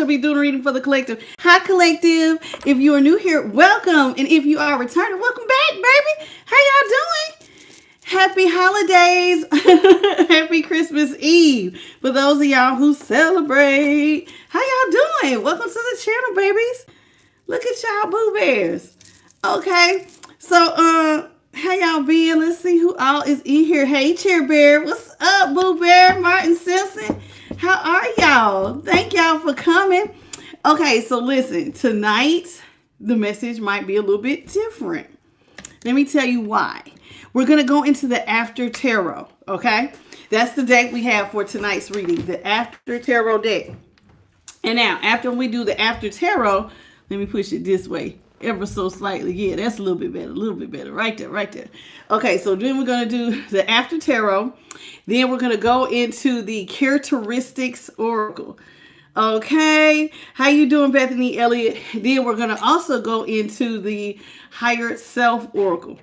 shall be doing a reading for the collective. Hi, collective. If you are new here, welcome. And if you are returning, welcome back, baby. How y'all doing? Happy holidays. Happy Christmas Eve. For those of y'all who celebrate. How y'all doing? Welcome to the channel, babies. Look at y'all boo bears. Okay. So, how y'all been? Let's see who all is in here. Hey, Chair Bear. What's up, Boo Bear? Martin Simpson. How are y'all? Thank y'all for coming. Okay, so listen. Tonight, the message might be a little bit different. Let me tell you why. We're going to go into the After Tarot, okay? That's the deck we have for tonight's reading, the After Tarot deck. And now, after we do the After Tarot, let me push it this way. Ever so slightly. Yeah, that's a little bit better. Right there, right there. Okay, so then we're going to do the After Tarot. Then we're going to go into the Characteristics Oracle. Okay, how you doing, Bethany Elliott? Then we're going to also go into the Higher Self Oracle.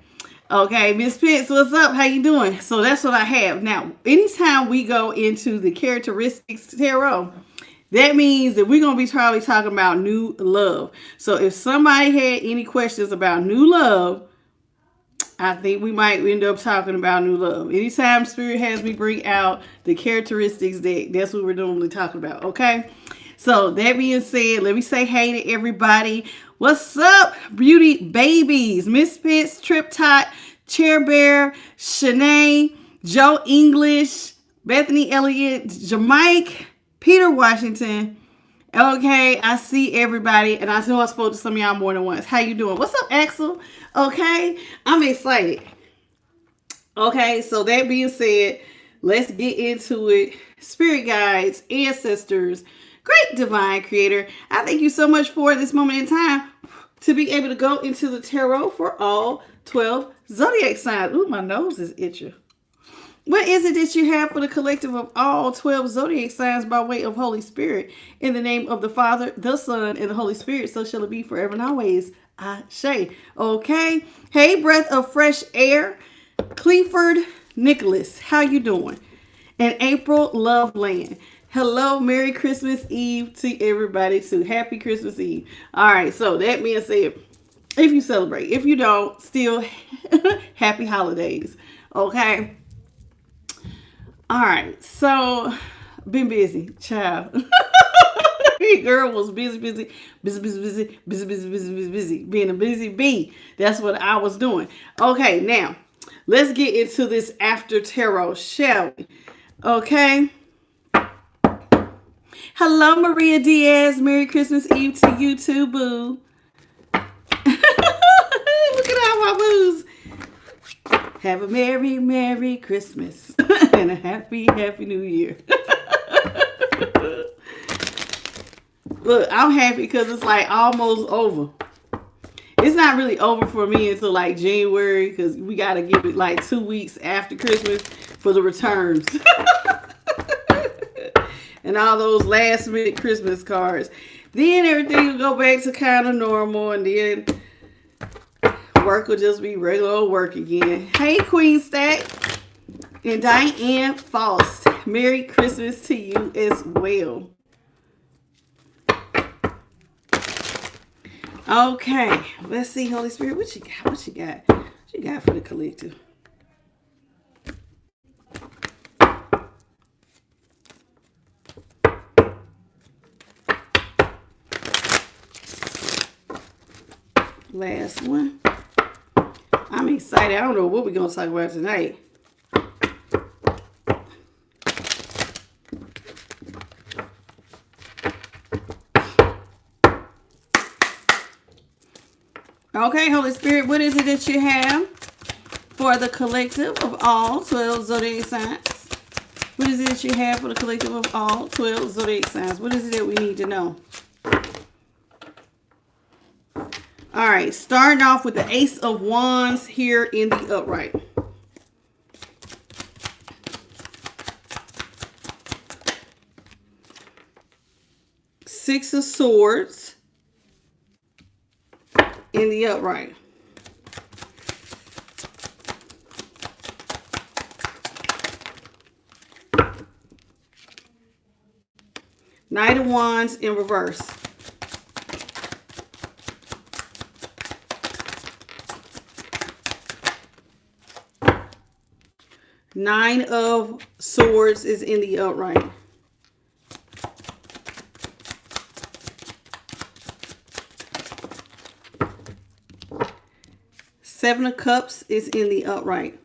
Okay, Miss Pitts, what's up? How you doing? So that's what I have. Now, anytime we go into the Characteristics Tarot, that means that we're going to be probably talking about new love. So if somebody had any questions about new love, I think we might end up talking about new love. Anytime Spirit has me bring out the characteristics deck, that's what we're normally talking about, okay? So that being said, let me say hey to everybody. What's up, beauty babies? Miss Pitts, Trip Tot, Chair Bear, Shanae, Joe English, Bethany Elliott, Jamaica, Peter Washington. Okay, I see everybody, and I know I spoke to some of y'all more than once. How you doing? What's up, Axel? Okay, I'm excited. Okay, so that being said, let's get into it. Spirit guides, ancestors, great divine creator, I thank you so much for this moment in time to be able to go into the tarot for all 12 zodiac signs. Ooh, my nose is itching. What is it that you have for the collective of all 12 zodiac signs by way of Holy Spirit? In the name of the Father, the Son, and the Holy Spirit, so shall it be forever and always. Ashe. Okay. Hey, breath of fresh air. Cleaford Nicholas, how you doing? And April Loveland. Hello, Merry Christmas Eve to everybody too. Happy Christmas Eve. All right, so that being said, if you celebrate, if you don't, still happy holidays. Okay. All right, so been busy, child. Girl was busy, being a busy bee. That's what I was doing. Okay, now let's get into this After Tarot, shall we? Okay. Hello, Maria Diaz. Merry Christmas Eve to you too, boo. Look at all my boos. Have a merry, merry Christmas and a happy, happy New Year. Look, I'm happy because it's like almost over. It's not really over for me until like January because we got to give it like 2 weeks after Christmas for the returns. And all those last minute Christmas cards. Then everything will go back to kind of normal, and then work will just be regular old work again. Hey, Queen Stack and Diane Faust. Merry Christmas to you as well. Okay, let's see, Holy Spirit, what you got? What you got? What you got for the collective? Last one. I'm excited. I don't know what we're going to talk about tonight. Okay, Holy Spirit, what is it that you have for the collective of all 12 zodiac signs? What is it that you have for the collective of all 12 zodiac signs? What is it that we need to know? All right, starting off with the Ace of Wands here in the upright. Six of Swords in the upright. Knight of Wands in reverse. Nine of Swords is in the upright. Seven of Cups is in the upright.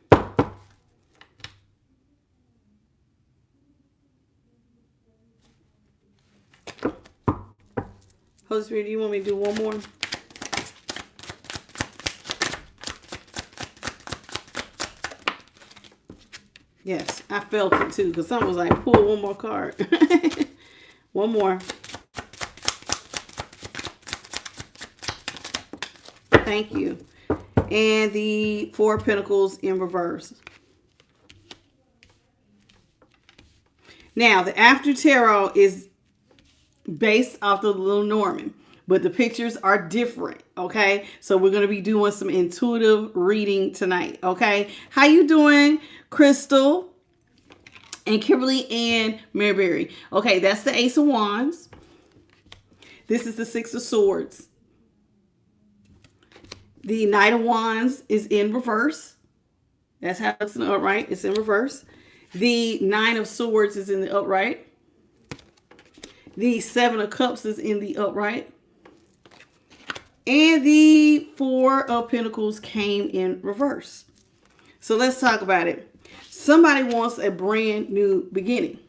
Holy Spirit, do you want me to do one more? Yes, I felt it too, because someone was like, pull one more card. One more. Thank you. And the Four of Pentacles in reverse. Now, the After Tarot is based off the Little Norman, but the pictures are different, okay? So we're going to be doing some intuitive reading tonight, okay? How you doing, Crystal and Kimberly and Maryberry? Okay, that's the Ace of Wands. This is the Six of Swords. The Knight of Wands is in reverse. That's how it's in the upright. It's in reverse. The Nine of Swords is in the upright. The Seven of Cups is in the upright. And the Four of Pentacles came in reverse. So let's talk about it. Somebody wants a brand new beginning.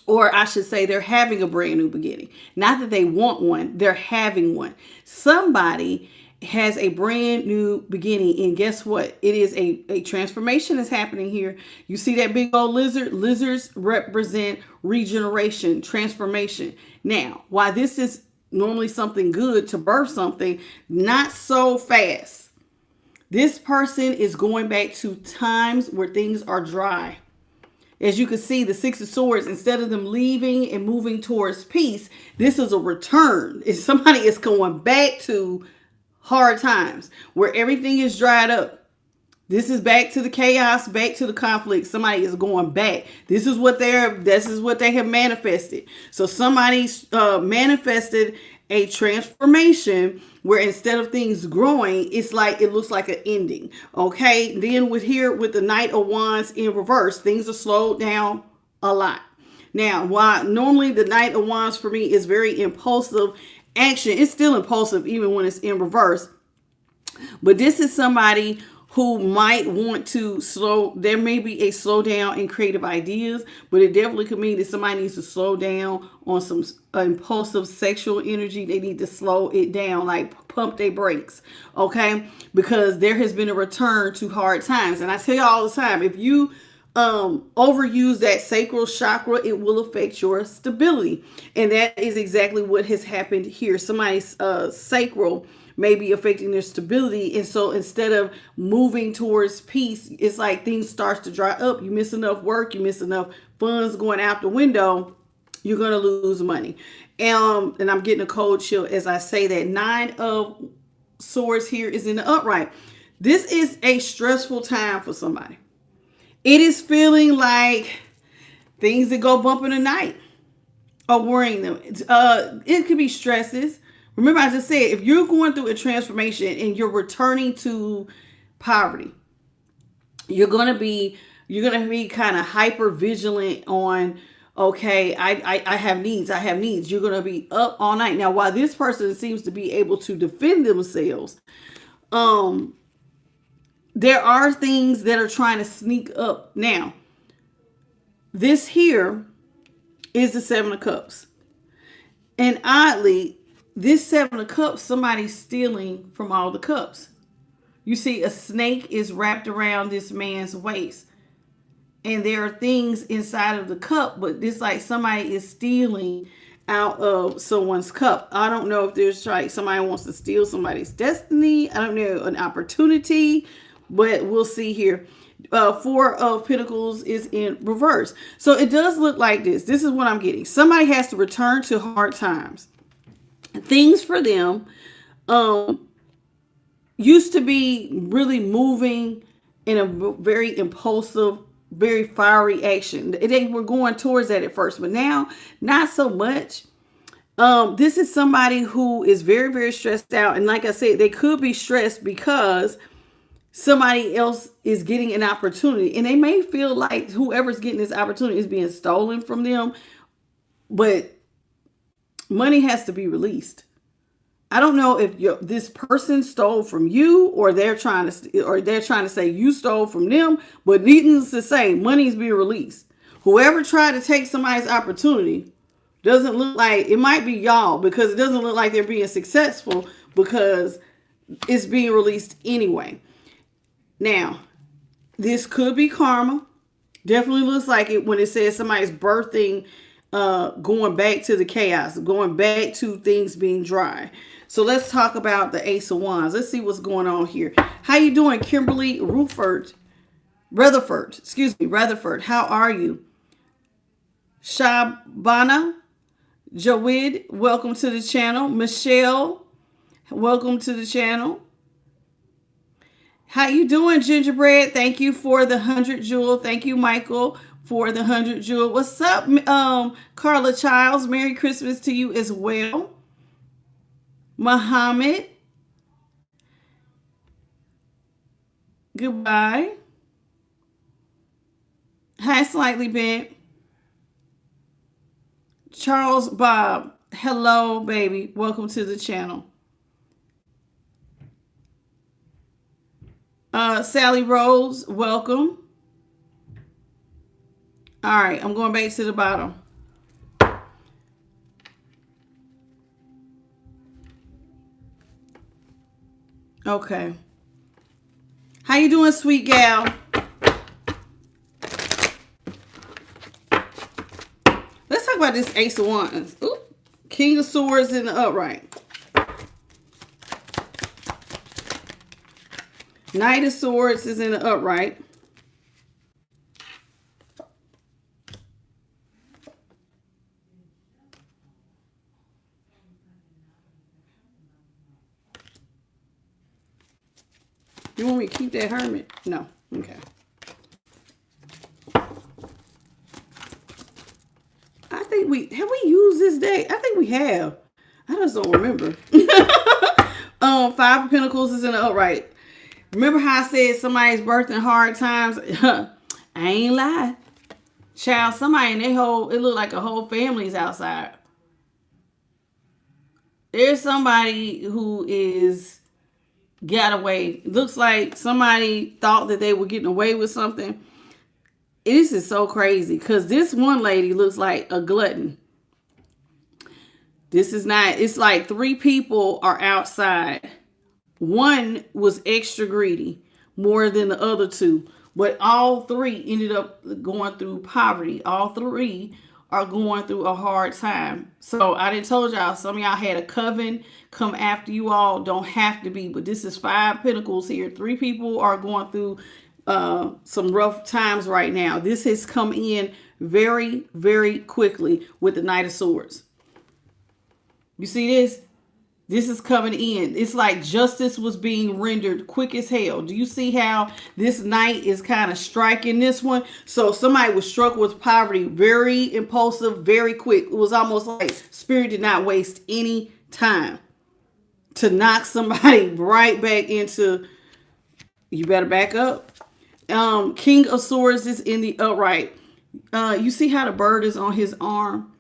Or I should say they're having a brand new beginning. Not that they want one, they're having one. Somebody has a brand new beginning, and guess what? It is a transformation that's happening here. You see that big old lizard? Lizards represent regeneration, transformation. Now, while this is normally something good to birth something, not so fast. This person is going back to times where things are dry. As you can see, the Six of Swords, instead of them leaving and moving towards peace, this is a return. If somebody is going back to hard times where everything is dried up. This is back to the chaos, back to the conflict. Somebody is going back. This is what they have manifested. So somebody's manifested a transformation where instead of things growing, it looks like an ending. Okay. Then with the Knight of Wands in reverse, things are slowed down a lot. Now, while normally the Knight of Wands for me is very impulsive action, it's still impulsive even when it's in reverse. But this is somebody who might want to there may be a slowdown in creative ideas, but it definitely could mean that somebody needs to slow down on some impulsive sexual energy. They need to slow it down, like pump their brakes, okay? Because there has been a return to hard times. And I tell you all the time, if you overuse that sacral chakra, it will affect your stability. And that is exactly what has happened here. Somebody's sacral may be affecting their stability. And so instead of moving towards peace, it's like things start to dry up. You miss enough work, you miss enough funds going out the window, you're going to lose money. And I'm getting a cold chill as I say that. Nine of Swords here is in the upright. This is a stressful time for somebody. It is feeling like things that go bump in the night are worrying them. It could be stresses. Remember, I just said, if you're going through a transformation and you're returning to poverty, you're going to be kind of hyper vigilant on, okay, I have needs. You're going to be up all night. Now, while this person seems to be able to defend themselves, there are things that are trying to sneak up. Now, this here is the Seven of Cups. And oddly, this Seven of Cups, somebody's stealing from all the cups. You see, a snake is wrapped around this man's waist. And there are things inside of the cup, but it's like somebody is stealing out of someone's cup. I don't know if there's like somebody wants to steal somebody's destiny. I don't know, an opportunity, but we'll see here. Four of Pentacles is in reverse. So it does look like this. This is what I'm getting. Somebody has to return to hard times. Things for them used to be really moving in a very impulsive very fiery action. They were going towards that at first, but now not so much. This is somebody who is very, very stressed out. And like I said, they could be stressed because somebody else is getting an opportunity. And they may feel like whoever's getting this opportunity is being stolen from them. But money has to be released. I don't know if this person stole from you, or they're trying to say you stole from them. But needless to say, money's being released. Whoever tried to take somebody's opportunity doesn't look like, it might be y'all, because it doesn't look like they're being successful, because it's being released anyway. Now, this could be karma. Definitely looks like it when it says somebody's birthing, going back to the chaos, going back to things being dry. So let's talk about the Ace of Wands. Let's see what's going on here. How you doing, Kimberly Rutherford? How are you? Shabana Jawid, welcome to the channel. Michelle, welcome to the channel. How you doing, Gingerbread? Thank you for the 100 jewel. Thank you, Michael, for the 100 jewel. What's up, Carla Childs? Merry Christmas to you as well. Muhammad, goodbye. Hi, Slightly Bent. Charles Bob, hello, baby. Welcome to the channel. Sally Rose, welcome. All right, I'm going back to the bottom. Okay. How you doing, sweet gal? Let's talk about this Ace of Wands. Ooh, King of Swords in the upright. Knight of Swords is in the upright. You want me to keep that Hermit? No. Okay. I think have we used this deck? I think we have. I just don't remember. Five of Pentacles is in the upright. Remember how I said somebody's birthing hard times? I ain't lie. Child, somebody in their it looked like a whole family's outside. There's somebody who is got away. Looks like somebody thought that they were getting away with something. This is so crazy because this one lady looks like a glutton. This is not, it's like three people are outside. One was extra greedy, more than the other two. But all three ended up going through poverty. All three are going through a hard time. So I done told y'all, some of y'all had a coven come after you all. Don't have to be, but this is Five Pentacles here. Three people are going through some rough times right now. This has come in very, very quickly with the Knight of Swords. You see this? This is coming in. It's like justice was being rendered quick as hell. Do you see how this knight is kind of striking this one? So somebody was struck with poverty, very impulsive, very quick. It was almost like Spirit did not waste any time to knock somebody right back into, you better back up. King of Swords is in the upright. You see how the bird is on his arm?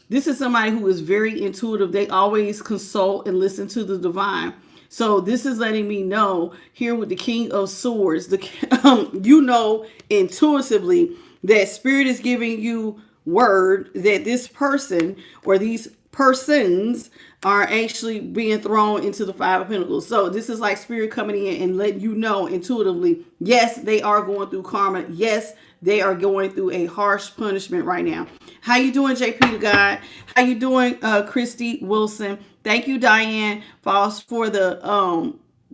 This is somebody who is very intuitive. They always consult and listen to the divine. So this is letting me know here with the King of Swords, you know intuitively that Spirit is giving you word that this person or these persons are actually being thrown into the Five of Pentacles. So this is like Spirit coming in and letting you know intuitively, yes, they are going through karma. Yes, they are going through a harsh punishment right now. How you doing, JP the God? How you doing, Christy Wilson? Thank you, Diane Foss, for the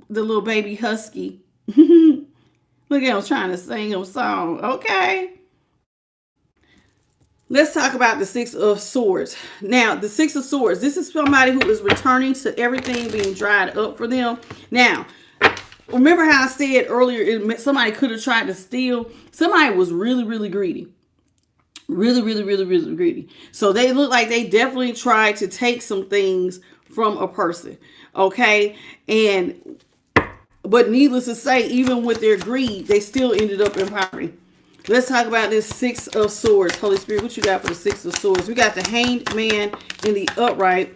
little baby husky. Look at him trying to sing him a song. Okay. Let's talk about the Six of Swords. Now, the Six of Swords, this is somebody who is returning to everything being dried up for them. Now, Remember how I said earlier, somebody could have tried to steal. Somebody was really, really greedy. Really, really, really, really greedy. So they look like they definitely tried to take some things from a person. Okay. But needless to say, even with their greed, they still ended up in poverty. Let's talk about this Six of Swords. Holy Spirit, what you got for the Six of Swords? We got the Hanged Man in the upright.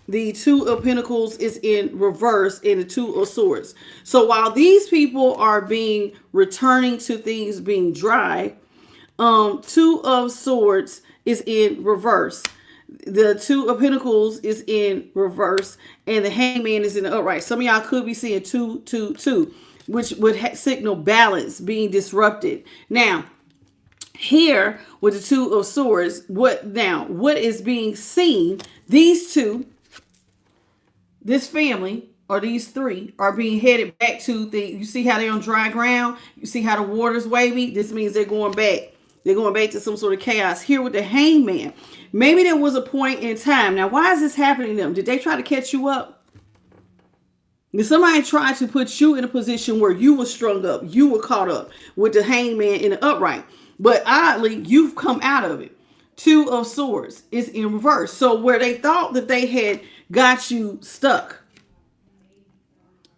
The Two of Pentacles is in reverse, and the Two of Swords. So while these people are returning to things being dry, Two of Swords is in reverse. The Two of Pentacles is in reverse, and the Hangman is in the upright. Some of y'all could be seeing 2, 2, 2, which would signal balance being disrupted. Now, here with the Two of Swords, what is being seen? These two, this family, or these three, are being headed back to you see how they're on dry ground? You see how the water's wavy? This means they're going back. They're going back to some sort of chaos. Here with the Hangman, maybe there was a point in time. Now, why is this happening to them? Did they try to catch you up? Did somebody try to put you in a position where you were strung up? You were caught up with the Hangman in the upright. But oddly, you've come out of it. Two of Swords is in reverse. So where they thought that they had got you stuck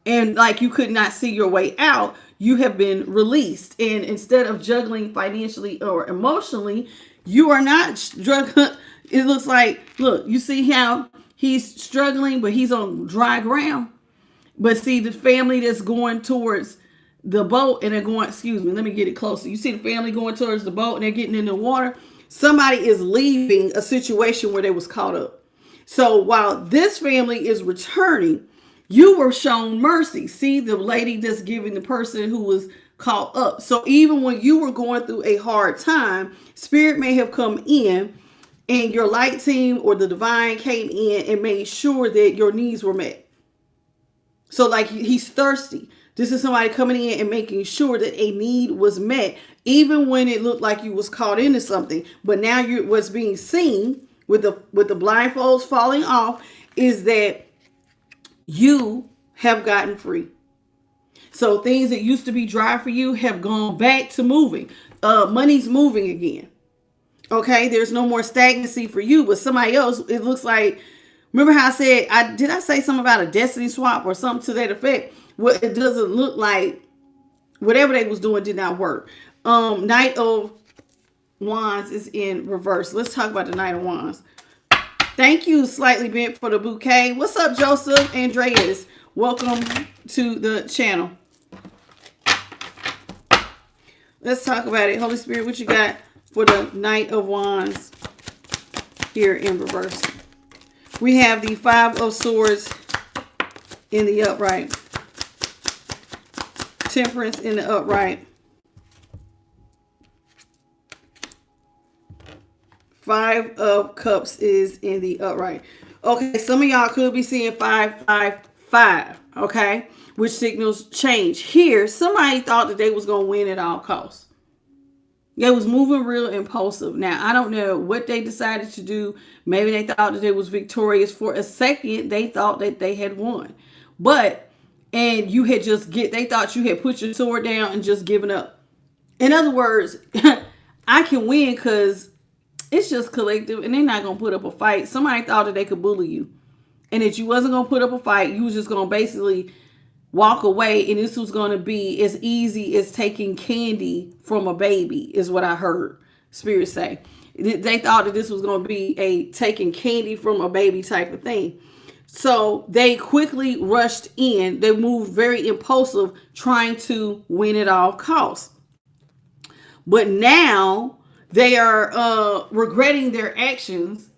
and like you could not see your way out, you have been released. And instead of juggling financially or emotionally, you are not struggling. It looks like, look, you see how he's struggling, but he's on dry ground. But see the family that's going towards the boat and they're going, excuse me, let me get it closer. You see the family going towards the boat and they're getting in the water. Somebody is leaving a situation where they was caught up. So while this family is returning, you were shown mercy. See the lady that's giving the person who was caught up. So even when you were going through a hard time, Spirit may have come in and your light team or the divine came in and made sure that your needs were met. So like he's thirsty. This is somebody coming in and making sure that a need was met, even when it looked like you was caught into something. But now what's being seen with the blindfolds falling off is that you have gotten free. So things that used to be dry for you have gone back to moving. Money's moving again. Okay, there's no more stagnancy for you, but somebody else, it looks like, remember how I said, did I say something about a destiny swap or something to that effect? Well, it doesn't look like whatever they was doing did not work. Knight of Wands is in reverse. Let's talk about the Knight of Wands. Thank you, Slightly Bent, for the bouquet. What's up, Joseph Andreas? Welcome to the channel. Let's talk about it. Holy Spirit, what you got for the Knight of Wands here in reverse? We have the Five of Swords in the upright. Temperance in the upright. Five of Cups is in the upright. Okay, some of y'all could be seeing 555, okay? Which signals change. Here, somebody thought that they was going to win at all costs. They was moving real impulsive. Now, I don't know what they decided to do. Maybe they thought that they was victorious. For a second, they thought that they had won. And you had they thought you had put your sword down and just given up. In other words, I can win because it's just collective and they're not going to put up a fight. Somebody thought that they could bully you and that you wasn't going to put up a fight. You was just going to basically walk away, and this was going to be as easy as taking candy from a baby, is what I heard Spirit say. They thought that this was going to be a taking candy from a baby type of thing. So they quickly rushed in. They moved very impulsive, trying to win at all costs. But now they are regretting their actions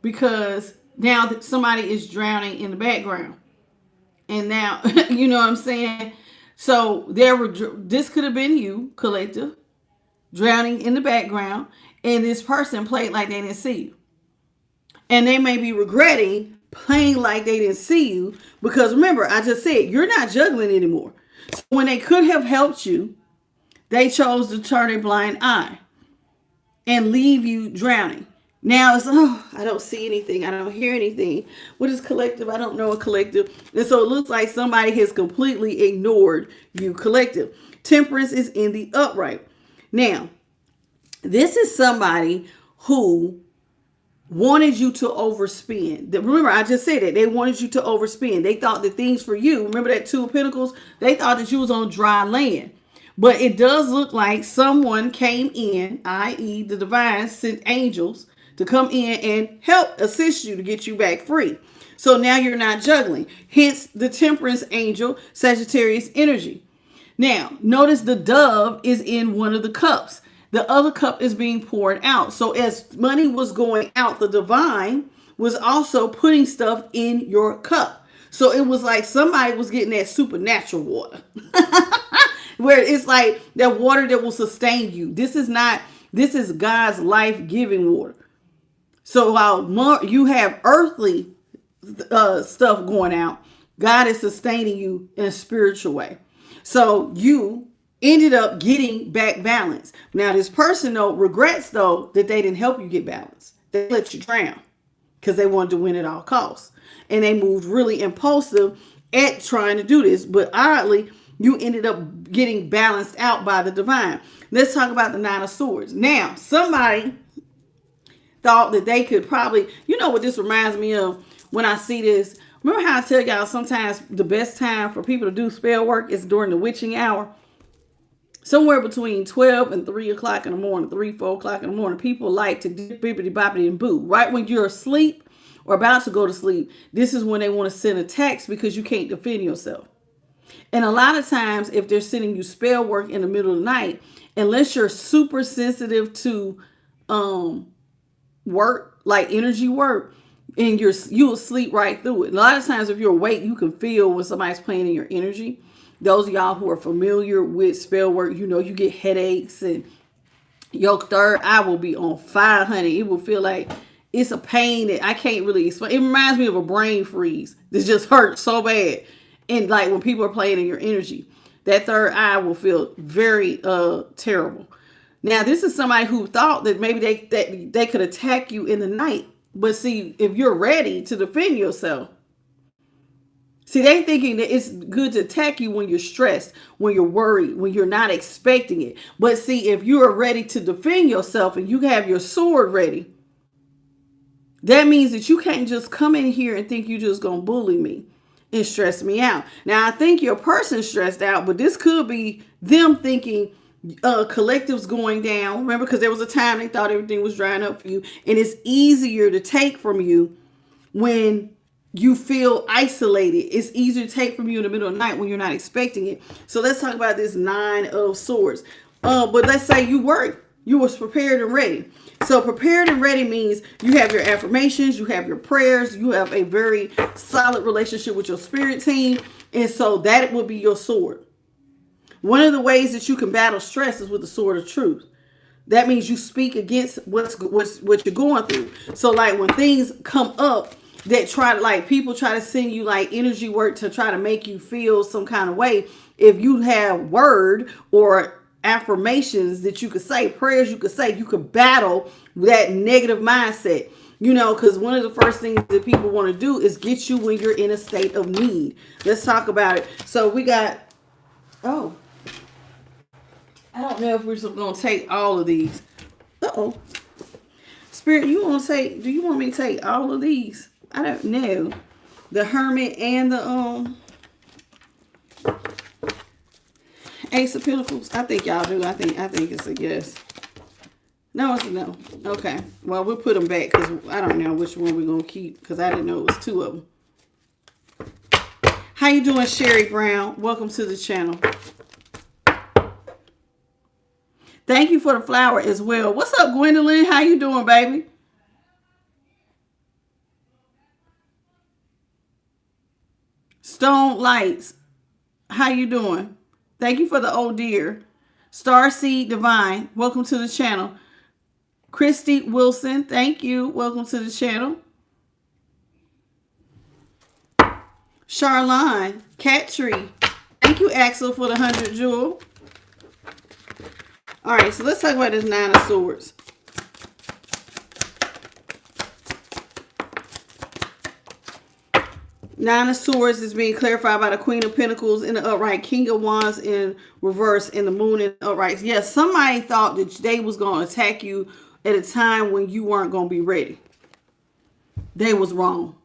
because now that somebody is drowning in the background. And now, you know what I'm saying? So this could have been you, collective, drowning in the background. And this person played like they didn't see you. And they may be regretting playing like they didn't see you. Because remember, I just said, you're not juggling anymore. So when they could have helped you, they chose to turn a blind eye and leave you drowning. Now it's, oh, I don't see anything. I don't hear anything. What is collective? I don't know a collective. And so it looks like somebody has completely ignored you, collective. Temperance is in the upright. Now, this is somebody who wanted you to overspend. Remember, I just said that they wanted you to overspend. They thought that things for you, remember that Two of Pentacles? They thought that you was on dry land. But it does look like someone came in, i.e. the divine sent angels to come in and help assist you to get you back free. So now you're not juggling. Hence the temperance angel, Sagittarius energy. Now, notice the dove is in one of the cups. The other cup is being poured out. So as money was going out, the divine was also putting stuff in your cup. So it was like somebody was getting that supernatural water. Where it's like that water that will sustain you. This is God's life-giving water. So while you have earthly stuff going out, God is sustaining you in a spiritual way. So you ended up getting back balance. Now this person though regrets though that they didn't help you get balance. They let you drown because they wanted to win at all costs. And they moved really impulsive at trying to do this. But oddly, you ended up getting balanced out by the divine. Let's talk about the Nine of Swords. Now, somebody thought that they could probably, you know what this reminds me of when I see this? Remember how I tell y'all sometimes the best time for people to do spell work is during the witching hour? Somewhere between 12 and 3 o'clock in the morning, 3, 4 o'clock in the morning, people like to do bippity boppity and boo. Right when you're asleep or about to go to sleep, this is when they want to send a text because you can't defend yourself. And a lot of times, if they're sending you spell work in the middle of the night, unless you're super sensitive to work, like energy work, and you'll sleep right through it. A lot of times, if you're awake, you can feel when somebody's playing in your energy. Those of y'all who are familiar with spell work, you know you get headaches and your third eye will be on fire, honey. It will feel like it's a pain that I can't really explain. It reminds me of a brain freeze. This just hurts so bad. And like when people are playing in your energy, that third eye will feel very terrible. Now, this is somebody who thought that maybe they could attack you in the night. But see, if you're ready to defend yourself, see, they thinking that it's good to attack you when you're stressed, when you're worried, when you're not expecting it. But see, if you are ready to defend yourself and you have your sword ready, that means that you can't just come in here and think you're just going to bully me and stress me out. Now, I think your person's stressed out, but this could be them thinking collectives going down. Remember, because there was a time they thought everything was drying up for you. And it's easier to take from you when you feel isolated. It's easier to take from you in the middle of the night when you're not expecting it. So let's talk about this Nine of Swords. But let's say you was prepared and ready. So prepared and ready means you have your affirmations, you have your prayers, you have a very solid relationship with your spirit team. And so that will be your sword. One of the ways that you can battle stress is with the sword of truth. That means you speak against what you're going through. So like when things come up that people try to send you like energy work to try to make you feel some kind of way, if you have word or affirmations that you could say, prayers you could say, you could battle that negative mindset. You know, because one of the first things that people want to do is get you when you're in a state of need. Let's talk about it. So we got, I don't know if we're just going to take all of these. Spirit, do you want me to take all of these? I don't know. The Hermit and the Ace of Pentacles. I think y'all do. I think it's a yes. No, it's a no. Okay. Well, we'll put them back because I don't know which one we're going to keep because I didn't know it was two of them. How you doing, Sherry Brown? Welcome to the channel. Thank you for the flower as well. What's up, Gwendolyn? How you doing, baby? Stone Lights. How you doing? Thank you for the oh dear. Starseed Divine. Welcome to the channel. Christy Wilson. Thank you. Welcome to the channel. Charlene. Cat Tree. Thank you, Axel, for the 100 jewel. All right, so let's talk about this Nine of Swords. Nine of Swords is being clarified by the Queen of Pentacles in the upright, King of Wands in reverse, and the Moon in the upright. Yes, somebody thought that they was going to attack you at a time when you weren't going to be ready. They was wrong.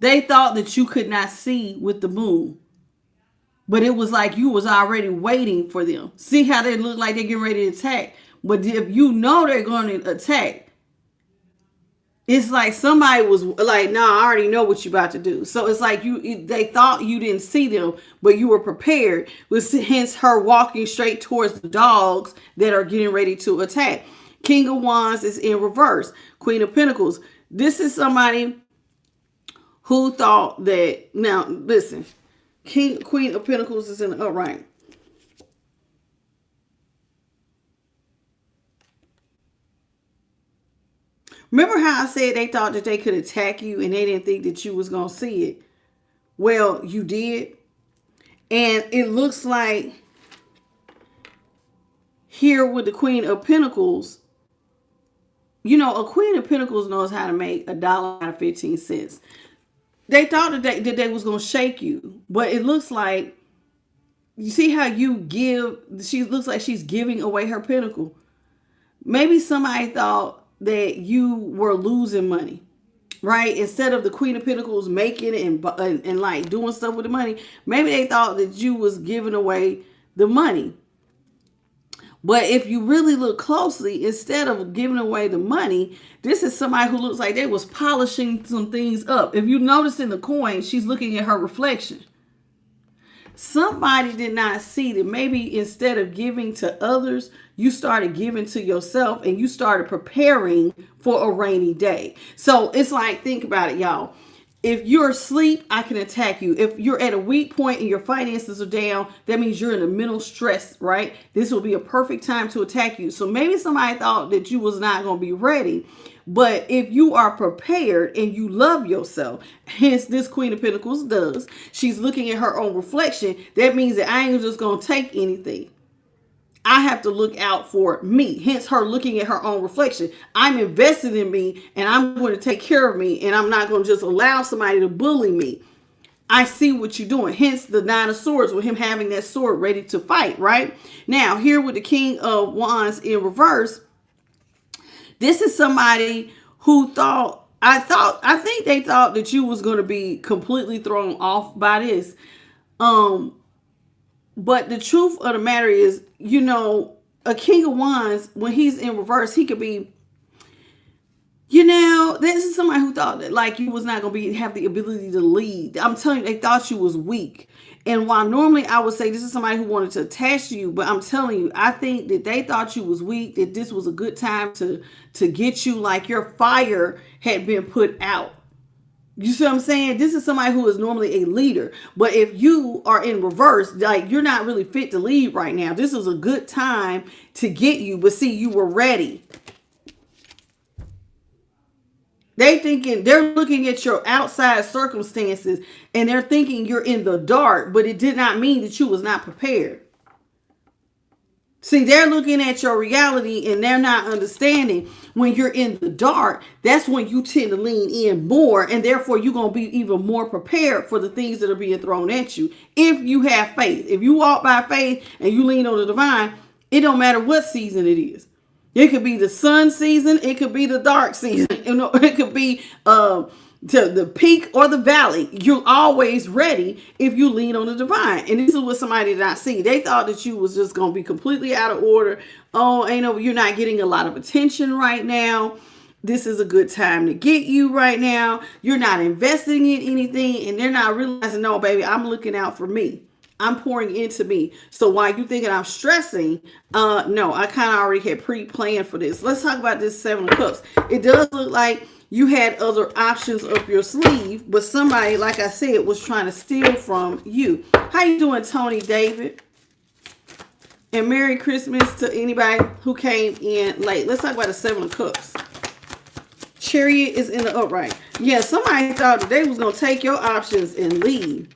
They thought that you could not see with the moon. But it was like you was already waiting for them. See how they look like they're getting ready to attack. But if you know they're going to attack, it's like somebody was like, nah, I already know what you're about to do. So it's like they thought you didn't see them, but you were prepared. Hence her walking straight towards the dogs that are getting ready to attack. King of Wands is in reverse. Queen of Pentacles. This is somebody who thought that, now listen, Queen of Pentacles is in the upright. Remember how I said they thought that they could attack you and they didn't think that you was going to see it? Well, you did. And it looks like here with the Queen of Pentacles, you know, a Queen of Pentacles knows how to make $1 out of 15 cents. They thought that they was going to shake you. But it looks like, you see how you give, she looks like she's giving away her pentacle. Maybe somebody thought that you were losing money, right? Instead of the Queen of Pentacles making it and like doing stuff with the money, maybe they thought that you was giving away the money. But if you really look closely, instead of giving away the money, this is somebody who looks like they was polishing some things up. If you notice in the coin, she's looking at her reflection. Somebody did not see that maybe instead of giving to others, you started giving to yourself and you started preparing for a rainy day. So it's like, think about it, y'all. If you're asleep, I can attack you. If you're at a weak point and your finances are down, that means you're in a mental stress, right? This will be a perfect time to attack you. So maybe somebody thought that you was not going to be ready. But if you are prepared and you love yourself, hence this Queen of Pentacles does, she's looking at her own reflection. That means that I ain't just going to take anything. I have to look out for me. Hence her looking at her own reflection. I'm invested in me and I'm going to take care of me. And I'm not going to just allow somebody to bully me. I see what you're doing. Hence the Nine of Swords with him having that sword ready to fight, right? Now here with the King of Wands in reverse, this is somebody who thought, I think they thought that you was going to be completely thrown off by this. But the truth of the matter is, you know, a King of Wands, when he's in reverse, he could be, you know, this is somebody who thought that like you was not going to have the ability to lead. I'm telling you, they thought you was weak. And while normally I would say this is somebody who wanted to attach to you, but I'm telling you, I think that they thought you was weak, that this was a good time to get you, like your fire had been put out. You see what I'm saying? This is somebody who is normally a leader. But if you are in reverse, like you're not really fit to lead right now. This is a good time to get you. But see, you were ready. They're looking at your outside circumstances and they're thinking you're in the dark, but it did not mean that you was not prepared. See, they're looking at your reality and they're not understanding when you're in the dark, that's when you tend to lean in more and therefore you're going to be even more prepared for the things that are being thrown at you. If you have faith, if you walk by faith and you lean on the divine, it don't matter what season it is. It could be the sun season. It could be the dark season. You know, it could be to the peak or the valley. You're always ready if you lean on the divine. And this is what somebody did not see. They thought that you was just going to be completely out of order. Oh, you're not getting a lot of attention right now. This is a good time to get you right now. You're not investing in anything. And they're not realizing, no, baby, I'm looking out for me. I'm pouring into me. So while you thinking I'm stressing, no, I kind of already had pre-planned for this. Let's talk about this Seven of Cups. It does look like you had other options up your sleeve, but somebody, like I said, was trying to steal from you. How you doing, Tony David? And Merry Christmas to anybody who came in late. Let's talk about the Seven of Cups. Chariot is in the upright. Yeah, somebody thought that they was going to take your options and leave.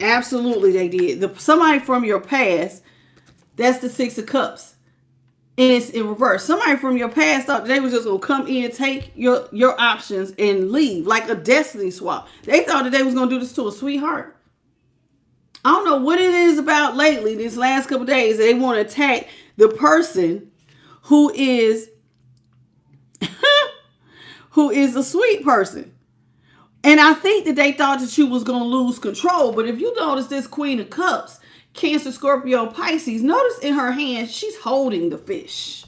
Absolutely, they did. Somebody from your past, that's the Six of Cups. And it's in reverse. Somebody from your past thought they was just gonna come in, take your options, and leave like a destiny swap. They thought that they was gonna do this to a sweetheart. I don't know what it is about lately, these last couple of days, they want to attack the person who is who is a sweet person. And I think that they thought that you was going to lose control. But if you notice this Queen of Cups, Cancer, Scorpio, Pisces, notice in her hand, she's holding the fish.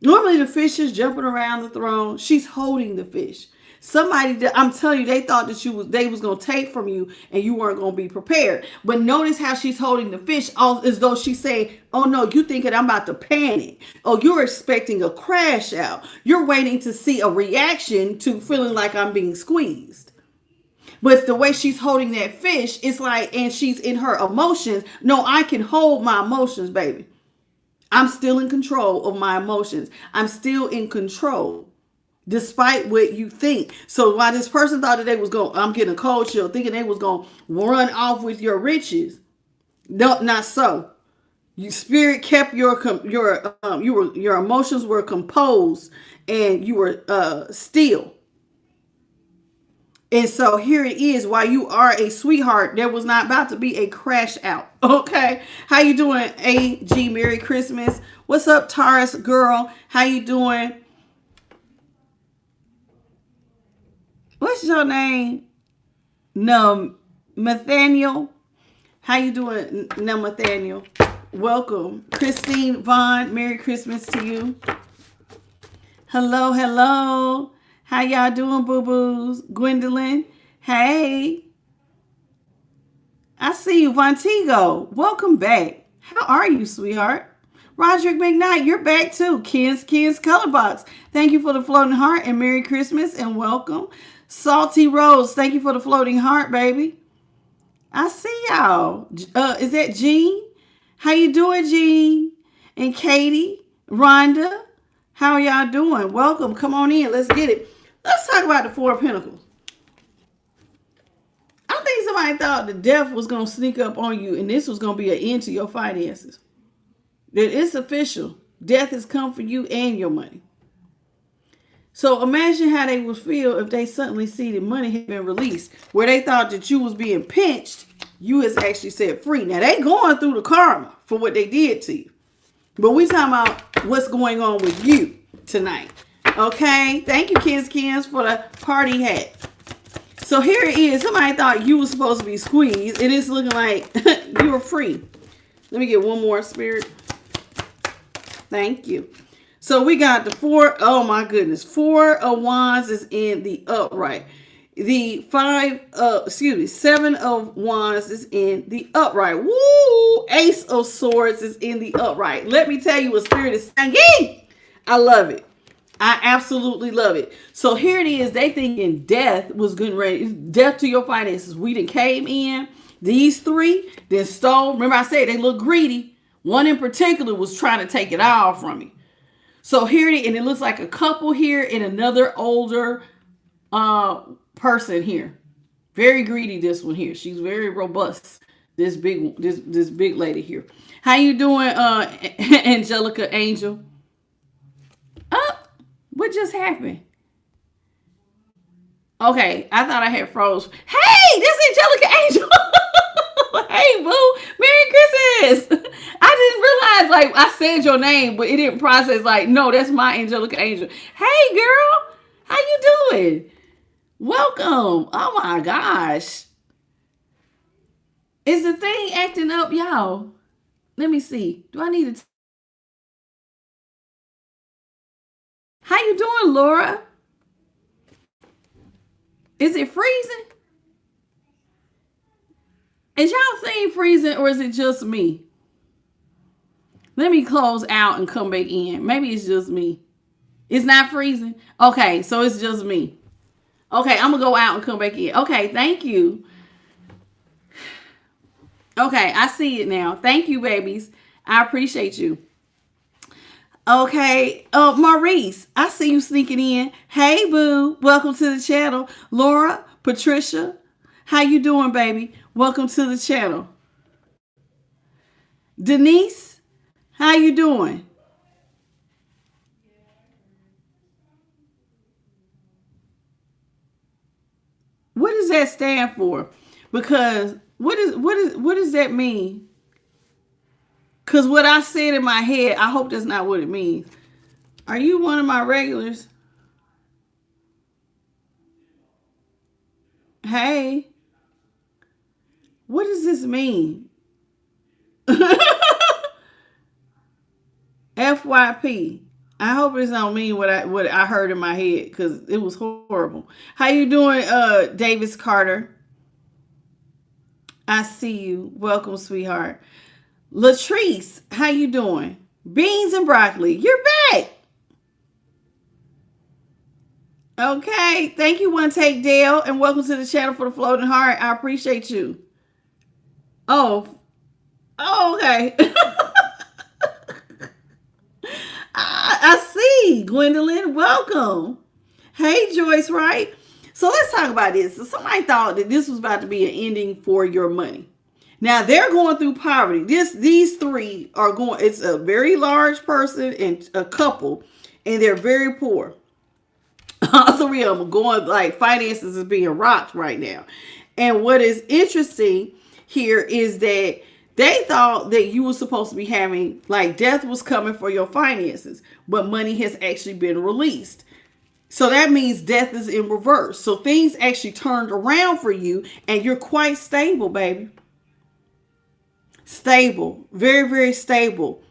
Normally the fish is jumping around the throne. She's holding the fish. Somebody that I'm telling you, they thought that they was going to take from you and you weren't going to be prepared. But notice how she's holding the fish as though she's saying, oh no, you thinking I'm about to panic. Oh, you're expecting a crash out. You're waiting to see a reaction to feeling like I'm being squeezed. But the way she's holding that fish, it's like, and she's in her emotions. No, I can hold my emotions, baby. I'm still in control of my emotions. I'm still in control. Despite what you think. So while this person thought that they was going, I'm getting a cold chill, thinking they was going to run off with your riches. No, not so. Your spirit kept your emotions were composed and you were still. And so here it is. While you are a sweetheart, there was not about to be a crash out. Okay. How you doing, AG? Merry Christmas. What's up, Taurus girl? How you doing? What's your name? No, Nathaniel. How you doing, Nathaniel? Welcome. Christine Vaughn, Merry Christmas to you. Hello, hello. How y'all doing, boo-boos? Gwendolyn, hey. I see you, Vontigo. Welcome back. How are you, sweetheart? Roderick McKnight, you're back too. Ken's Color Box. Thank you for the floating heart and Merry Christmas and welcome. Salty Rose, thank you for the floating heart, baby. I see y'all. Is that Jean? How you doing, Jean? And Katie, Rhonda, how are y'all doing? Welcome. Come on in. Let's get it. Let's talk about the Four of Pentacles. I think somebody thought the death was going to sneak up on you and this was going to be an end to your finances. That it's official. Death has come for you and your money. So imagine how they would feel if they suddenly see the money had been released. Where they thought that you was being pinched, you is actually set free. Now they going through the karma for what they did to you. But we talking about what's going on with you tonight. Okay? Thank you, Kins, for the party hat. So here it is. Somebody thought you was supposed to be squeezed. And it's looking like you were free. Let me get one more, Spirit. Thank you. So we got the four, oh my goodness, Four of Wands is in the upright. The Seven of Wands is in the upright. Woo! Ace of Swords is in the upright. Let me tell you what Spirit is saying. I love it. I absolutely love it. So here it is. They thinking death was getting ready. Death to your finances. We done came in. These three then stole. Remember I said they look greedy. One in particular was trying to take it all from me. So here it is, and it looks like a couple here and another older person here. Very greedy, this one here. She's very robust. This big lady here. How you doing, Angelica Angel? What just happened? Okay, I thought I had froze. Hey, this is Angelica Angel. Hey, boo. Merry Christmas. I didn't realize, like, I said your name, but it didn't process, like, no, that's my Angelica Angel. Hey, girl. How you doing? Welcome. Oh, my gosh. Is the thing acting up, y'all? Let me see. Do I need to... How you doing, Laura? Is it freezing? Is y'all seeing freezing or is it just me? Let me close out and come back in. Maybe it's just me. It's not freezing? Okay, so it's just me. Okay, I'm going to go out and come back in. Okay, thank you. Okay, I see it now. Thank you, babies. I appreciate you. Okay, Maurice, I see you sneaking in. Hey, boo. Welcome to the channel. Laura, Patricia, how you doing, baby? Welcome to the channel. Denise, how you doing? What does that stand for? Because what does that mean? Because what I said in my head, I hope that's not what it means. Are you one of my regulars? Hey, what does this mean? FYP. I hope it don't mean what I heard in my head because it was horrible. How you doing, Davis Carter? I see you. Welcome, sweetheart. Latrice, how you doing? Beans and broccoli, you're back. Okay, thank you, One Take Dale, and welcome to the channel for the Floating Heart. I appreciate you. Oh, okay. I see, Gwendolyn. Welcome. Hey, Joyce, right? So let's talk about this. So somebody thought that this was about to be an ending for your money. Now they're going through poverty. These three are going. It's a very large person and a couple, and they're very poor. All three of them are going, like, finances is being rocked right now. And what is interesting here is that they thought that you were supposed to be having, like, death was coming for your finances, but money has actually been released. So that means death is in reverse. So things actually turned around for you, and you're quite stable, baby. Stable. Very, very stable.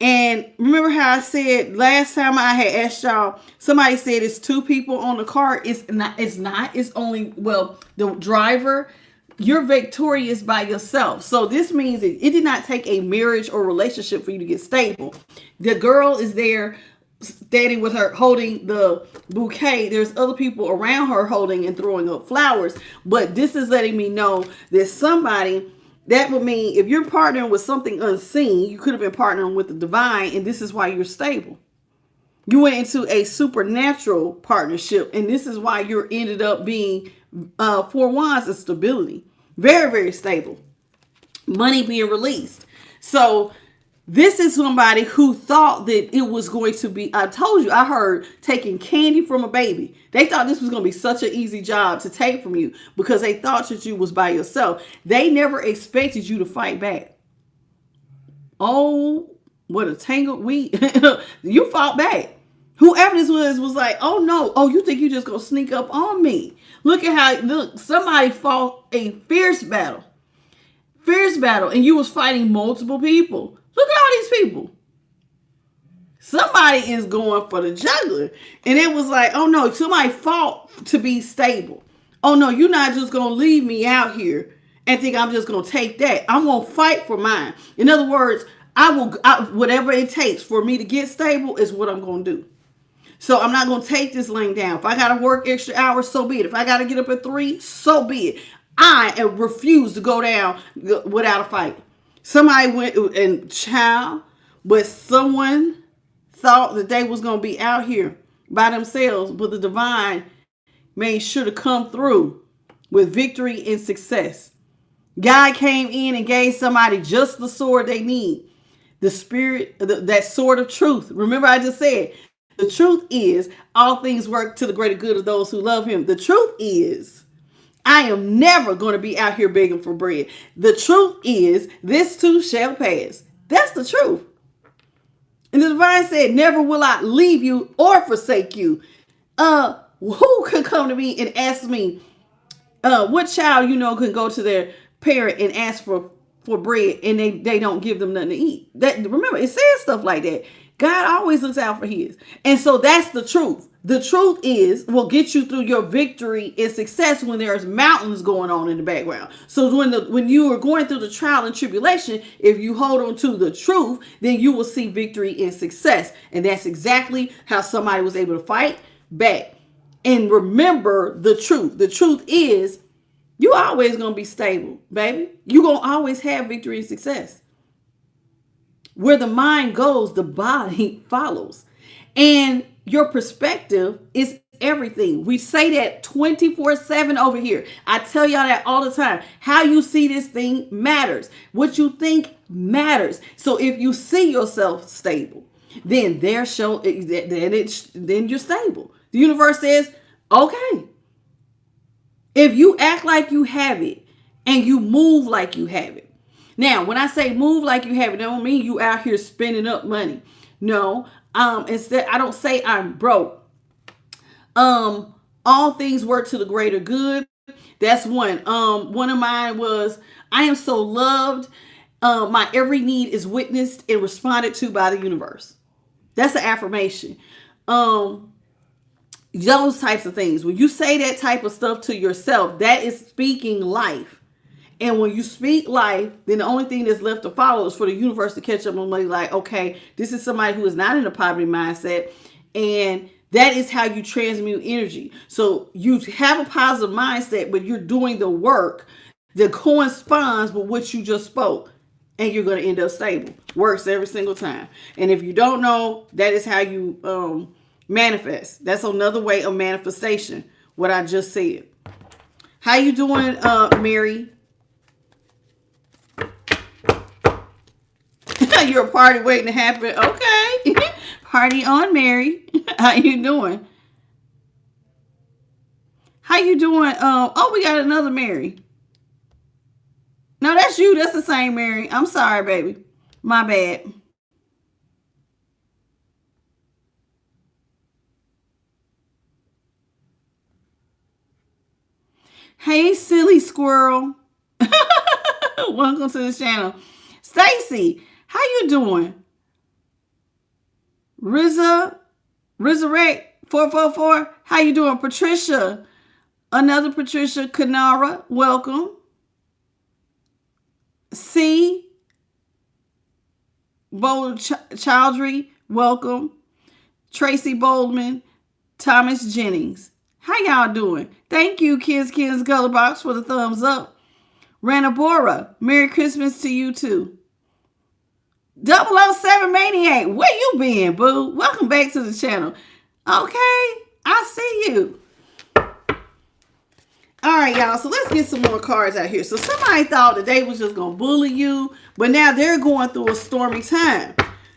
And remember how I said last time I had asked y'all, somebody said it's two people on the car. It's not. It's only, well, the driver. You're victorious by yourself. So this means that it did not take a marriage or relationship for you to get stable. The girl is there standing with her holding the bouquet. There's other people around her holding and throwing up flowers. But this is letting me know that somebody, that would mean if you're partnering with something unseen, you could have been partnering with the divine, and this is why you're stable. You went into a supernatural partnership, and this is why you're ended up being four wands of stability. Very, very stable. Money being released. So this is somebody who thought that it was going to be, I told you, I heard taking candy from a baby. They thought this was going to be such an easy job to take from you because they thought that you was by yourself. They never expected you to fight back. Oh, what a tangled weed. You fought back. Whoever this was like, oh no, oh, you think you just gonna sneak up on me? Look at how, look, somebody fought a fierce battle, and you was fighting multiple people. Look at all these people. Somebody is going for the juggler. And it was like, oh no, somebody fought to be stable. Oh no, you're not just gonna leave me out here and think I'm just gonna take that. I'm gonna fight for mine. In other words, whatever it takes for me to get stable is what I'm gonna do. So I'm not going to take this laying down. If I got to work extra hours, so be it. If I got to get up at 3, so be it. I refuse to go down without a fight. Somebody went and child, but someone thought that they was going to be out here by themselves, but the divine made sure to come through with victory and success. God came in and gave somebody just the sword they need. The spirit, that sword of truth. Remember I just said, the truth is, all things work to the greater good of those who love him. The truth is, I am never going to be out here begging for bread. The truth is, this too shall pass. That's the truth. And the divine said, never will I leave you or forsake you. Who could come to me and ask me, what child can go to their parent and ask for bread and they don't give them nothing to eat? That, remember, it says stuff like that. God always looks out for his. And so that's the truth. The truth will get you through your victory and success when there's mountains going on in the background. So when you are going through the trial and tribulation, if you hold on to the truth, then you will see victory and success. And that's exactly how somebody was able to fight back. And remember the truth. The truth is, you always going to be stable, baby. You're going to always have victory and success. Where the mind goes, the body follows. And your perspective is everything. We say that 24/7 over here. I tell y'all that all the time. How you see this thing matters. What you think matters. So if you see yourself stable, then then you're stable. The universe says, okay. If you act like you have it and you move like you have it. Now, when I say move like you have it, that don't mean you out here spending up money. No, instead, I don't say I'm broke. All things work to the greater good. That's one. One of mine was, I am so loved. My every need is witnessed and responded to by the universe. That's an affirmation. Those types of things. When you say that type of stuff to yourself, that is speaking life. And when you speak life, then the only thing that's left to follow is for the universe to catch up on money. Like, okay, this is somebody who is not in a poverty mindset. And that is how you transmute energy. So you have a positive mindset, but you're doing the work that corresponds with what you just spoke. And you're going to end up stable. Works every single time. And if you don't know, that is how you manifest. That's another way of manifestation. What I just said. How you doing, Mary? You're a party waiting to happen. Okay. Party on, Mary. How you doing? How you doing? Oh, we got another Mary. No, that's you. That's the same Mary. I'm sorry, baby. My bad. Hey, silly squirrel. Welcome to the channel. Stacy, how you doing? Resurrect 444. How you doing? Patricia. Another Patricia Kanara. Welcome. C. Bold Chowdhury. Welcome. Tracy Boldman. Thomas Jennings. How y'all doing? Thank you, Ken's Gullerbox, for the thumbs up. Ranabora, Merry Christmas to you too. 007 Maniac, where you been, boo? Welcome back to the channel. Okay, I see you. All right, y'all, so let's get some more cards out here. So somebody thought that they was just going to bully you, but now they're going through a stormy time.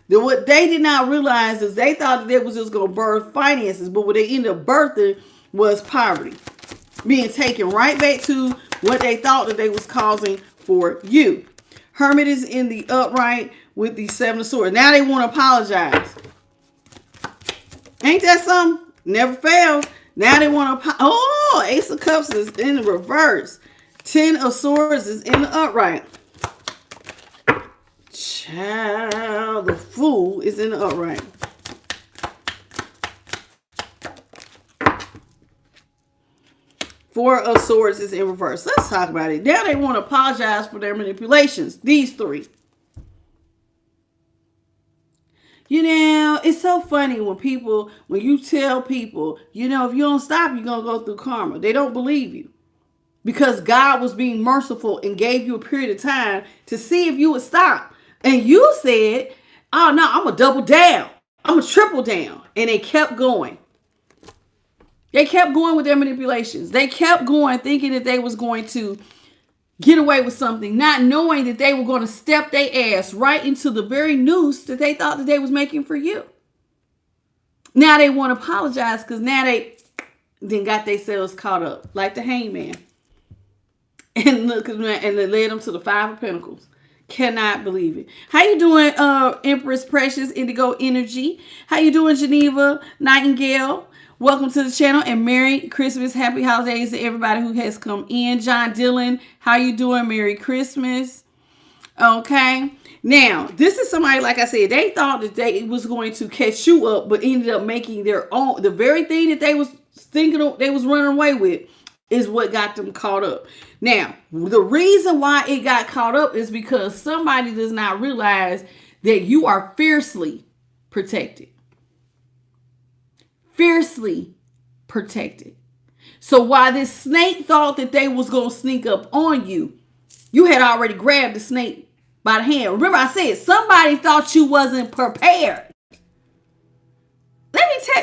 What they did not realize is they thought that they was just going to birth finances, but what they ended up birthing was poverty. Being taken right back to what they thought that they was causing for you. Hermit is in the upright with the 7 of swords. Now they want to apologize. Ain't that something? Never fails. Now they want to. Oh, Ace of Cups is in the reverse. 10 of Swords is in the upright. Child, the Fool is in the upright. Four of Swords is in reverse. Let's talk about it. Now they want to apologize for their manipulations. These three. You know, it's so funny when you tell people, you know, if you don't stop, you're going to go through karma. They don't believe you. Because God was being merciful and gave you a period of time to see if you would stop. And you said, oh, no, I'm going to double down. I'm going to triple down. And they kept going. They kept going with their manipulations. They kept going thinking that they was going to get away with something, not knowing that they were going to step their ass right into the very noose that they thought that they was making for you. Now they want to apologize because now they then got themselves caught up like the hangman. And look, and they led them to the 5 of Pentacles. Cannot believe it. How you doing, Empress Precious Indigo Energy? How you doing, Geneva Nightingale? Welcome to the channel and Merry Christmas. Happy holidays to everybody who has come in. John Dillon, how you doing? Merry Christmas. Okay. Now, this is somebody, like I said, they thought that they was going to catch you up, but ended up making their own. The very thing that they was thinking they was running away with is what got them caught up. Now, the reason why it got caught up is because somebody does not realize that you are fiercely protected. Fiercely protected. So while this snake thought that they was going to sneak up on you, you had already grabbed the snake by the hand. Remember I said somebody thought you wasn't prepared.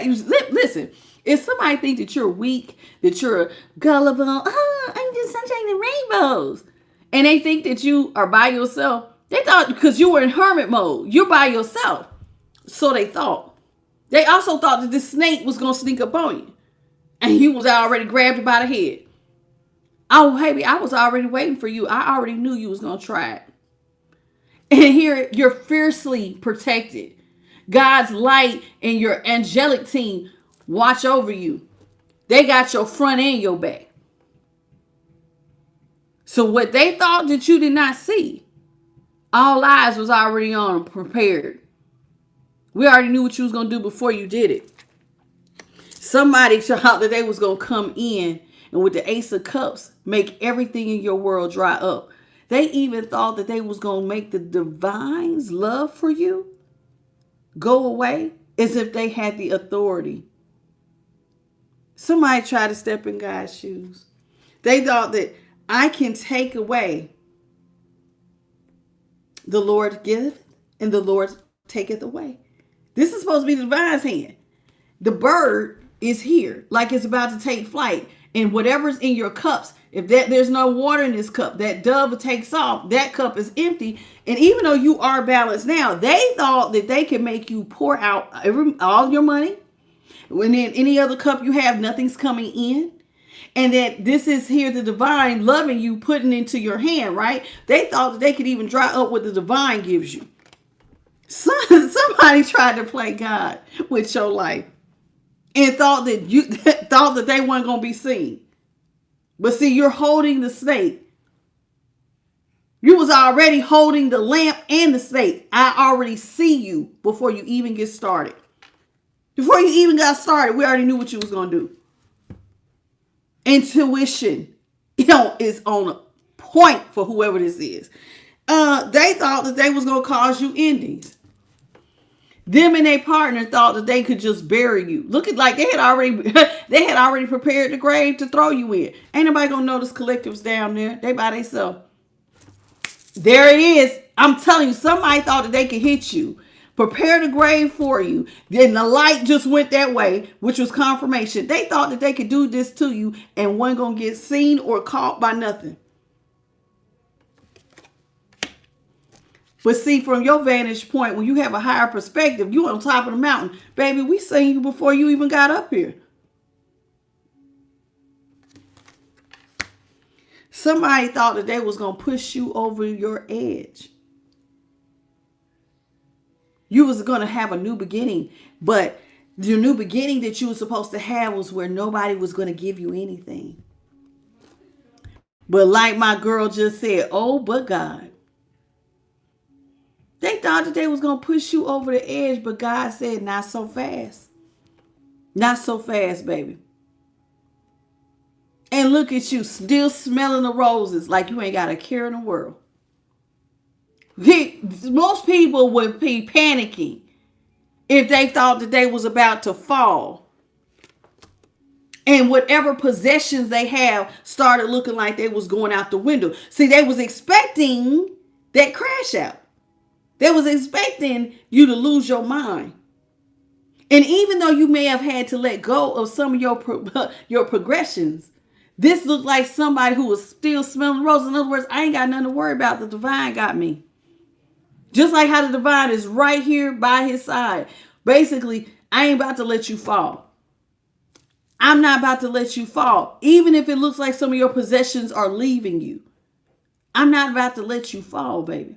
Listen, if somebody think that you're weak, that you're gullible, I'm just sunshine and rainbows, and they think that you are by yourself, they thought because you were in hermit mode, you're by yourself. So they thought. They also thought that this snake was going to sneak up on you, and you was already grabbed you by the head. Oh, baby, I was already waiting for you. I already knew you was going to try it. And here you're fiercely protected. God's light and your angelic team watch over you. They got your front and your back. So what they thought that you did not see, all eyes was already on, prepared. We already knew what you was going to do before you did it. Somebody thought that they was going to come in and with the Ace of Cups, make everything in your world dry up. They even thought that they was going to make the divine's love for you go away as if they had the authority. Somebody tried to step in God's shoes. They thought that I can take away. The Lord giveth and the Lord taketh away. This is supposed to be the divine's hand. The bird is here, like it's about to take flight. And whatever's in your cups, if there's no water in this cup, that dove takes off, that cup is empty. And even though you are balanced now, they thought that they could make you pour out all your money. When in any other cup you have, nothing's coming in. And that this is here the divine loving you, putting into your hand, right? They thought that they could even dry up what the divine gives you. Somebody tried to play God with your life and thought that they weren't going to be seen. But see, you're holding the snake. You was already holding the lamp and the snake. I already see you before you even get started. Before you even got started, we already knew what you was going to do. Intuition, is on a point for whoever this is. They thought that they was going to cause you endings. Them and their partner thought that they could just bury you. Look at like they had already prepared the grave to throw you in. Ain't nobody gonna notice collectives down there. They by themselves. There it is. I'm telling you, somebody thought that they could hit you. Prepare the grave for you. Then the light just went that way, which was confirmation. They thought that they could do this to you and wasn't gonna get seen or caught by nothing. But see, from your vantage point, when you have a higher perspective, you on top of the mountain. Baby, we seen you before you even got up here. Somebody thought that they was going to push you over your edge. You was going to have a new beginning, but the new beginning that you were supposed to have was where nobody was going to give you anything. But like my girl just said, oh, but God. They thought that they was going to push you over the edge, but God said, not so fast. Not so fast, baby. And look at you, still smelling the roses like you ain't got a care in the world. Most people would be panicking if they thought that they was about to fall. And whatever possessions they have started looking like they was going out the window. See, they was expecting that crash out. They was expecting you to lose your mind. And even though you may have had to let go of some of your progressions, this looked like somebody who was still smelling roses. In other words, I ain't got nothing to worry about. The divine got me. Just like how the divine is right here by his side. Basically, I ain't about to let you fall. I'm not about to let you fall. Even if it looks like some of your possessions are leaving you. I'm not about to let you fall, baby.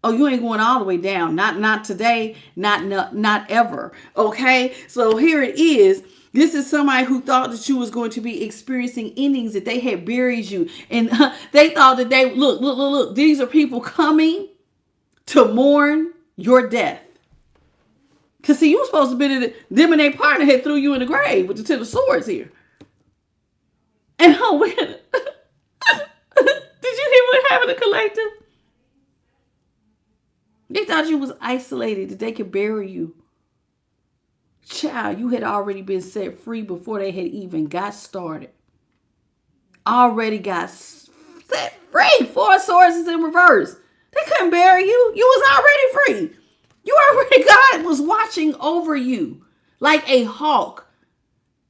Oh, you ain't going all the way down. Not today. Not ever. Okay. So here it is. This is somebody who thought that you was going to be experiencing endings, that they had buried you. And they thought that they, look. These are people coming to mourn your death. Because see, you were supposed to be them and their partner had threw you in the grave with the 10 of swords here. And did you hear what happened to Collective? They thought you was isolated, that they could bury you. Child, you had already been set free before they had even got started. Already got set free. 4 swords is in reverse. They couldn't bury you. You was already free. You already, God was watching over you. like a hawk,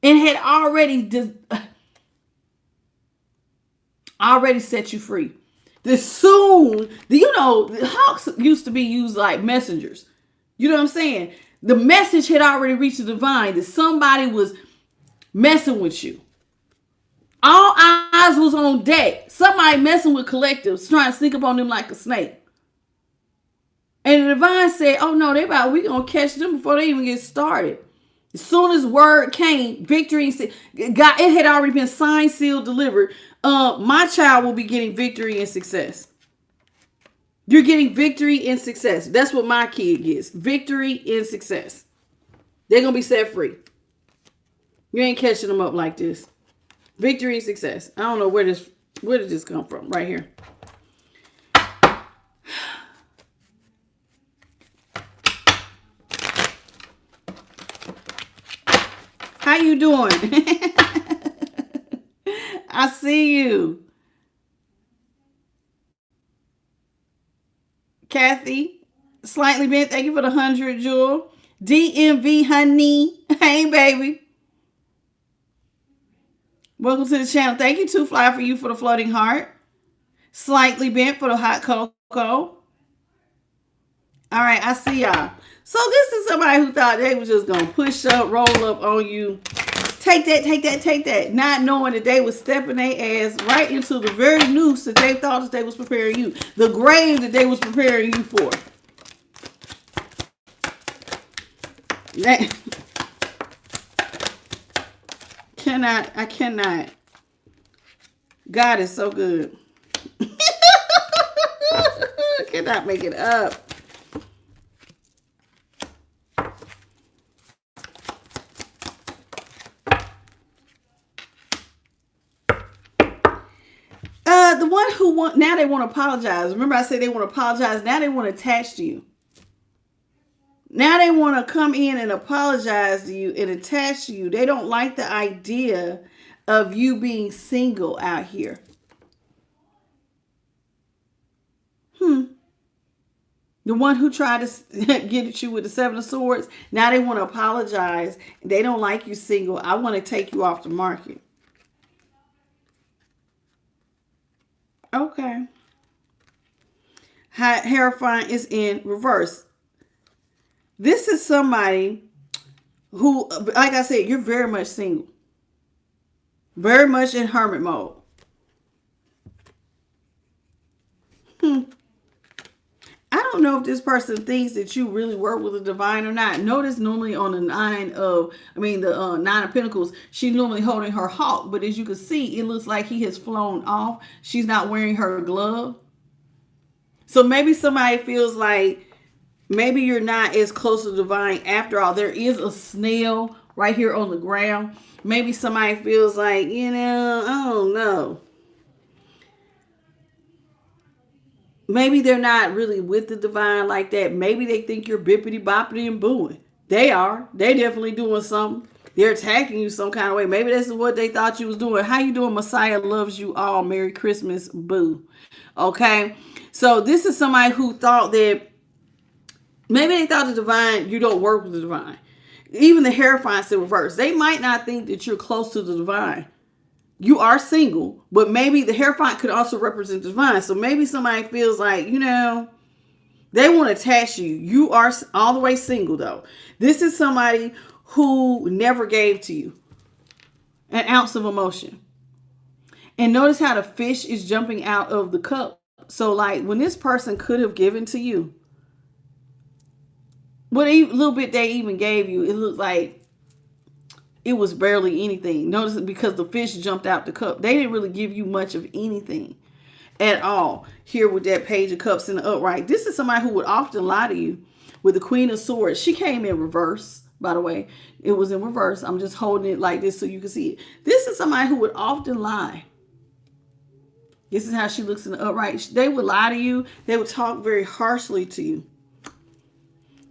and had already set you free. The hawks used to be used like messengers. You know what I'm saying? The message had already reached the divine that somebody was messing with you. All eyes was on deck. Somebody messing with collectives, trying to sneak up on them like a snake. And the divine said, oh no, we gonna catch them before they even get started. As soon as word came, victory, God, it had already been signed, sealed, delivered. My child will be getting victory and success. You're getting victory and success. That's what my kid gets. Victory and success. They're going to be set free. You ain't catching them up like this. Victory and success. I don't know where did this come from? Right here. How you doing? I see you. Kathy, slightly bent. Thank you for the 100, Jewel. DMV, honey. Hey, baby. Welcome to the channel. Thank you, Two Fly, for you for the floating heart. Slightly bent for the hot cocoa. All right, I see y'all. So this is somebody who thought they was just going to push up, roll up on you. Take that, take that, take that. Not knowing that they was stepping their ass right into the very noose that they thought that they was preparing you. The grave that they was preparing you for. I cannot. God is so good. I cannot make it up. The one who now they want to apologize. Remember I said they want to apologize. Now they want to attach to you. Now they want to come in and apologize to you and attach to you. They don't like the idea of you being single out here. The one who tried to get at you with the 7 of Swords. Now they want to apologize. They don't like you single. I want to take you off the market. Okay. Hierophant is in reverse. This is somebody who, like I said, you're very much single. Very much in hermit mode. I don't know if this person thinks that you really work with the divine or not. Notice normally on the 9 of Pentacles, she's normally holding her hawk. But as you can see, it looks like he has flown off. She's not wearing her glove. So maybe somebody feels like maybe you're not as close to the divine after all. There is a snail right here on the ground. Maybe somebody feels like, I don't know. Maybe they're not really with the divine like that. Maybe they think you're bippity boppity and booing. They are. They definitely doing something. They're attacking you some kind of way. Maybe this is what they thought you was doing. How you doing? Messiah loves you all. Merry Christmas, boo. Okay. So this is somebody who thought that maybe they thought the divine, you don't work with the divine. Even the Hierophant's in reverse. They might not think that you're close to the divine. You are single, but maybe the Hierophant could also represent the divine. So maybe somebody feels like, they want to attach you. You are all the way single, though. This is somebody who never gave to you an ounce of emotion. And notice how the fish is jumping out of the cup. So like when this person could have given to you, what little bit they even gave you, it looked like it was barely anything. Notice because the fish jumped out the cup. They didn't really give you much of anything at all. Here with that Page of Cups in the upright. This is somebody who would often lie to you with the Queen of Swords. She came in reverse, by the way. It was in reverse. I'm just holding it like this so you can see it. This is somebody who would often lie. This is how she looks in the upright. They would lie to you. They would talk very harshly to you.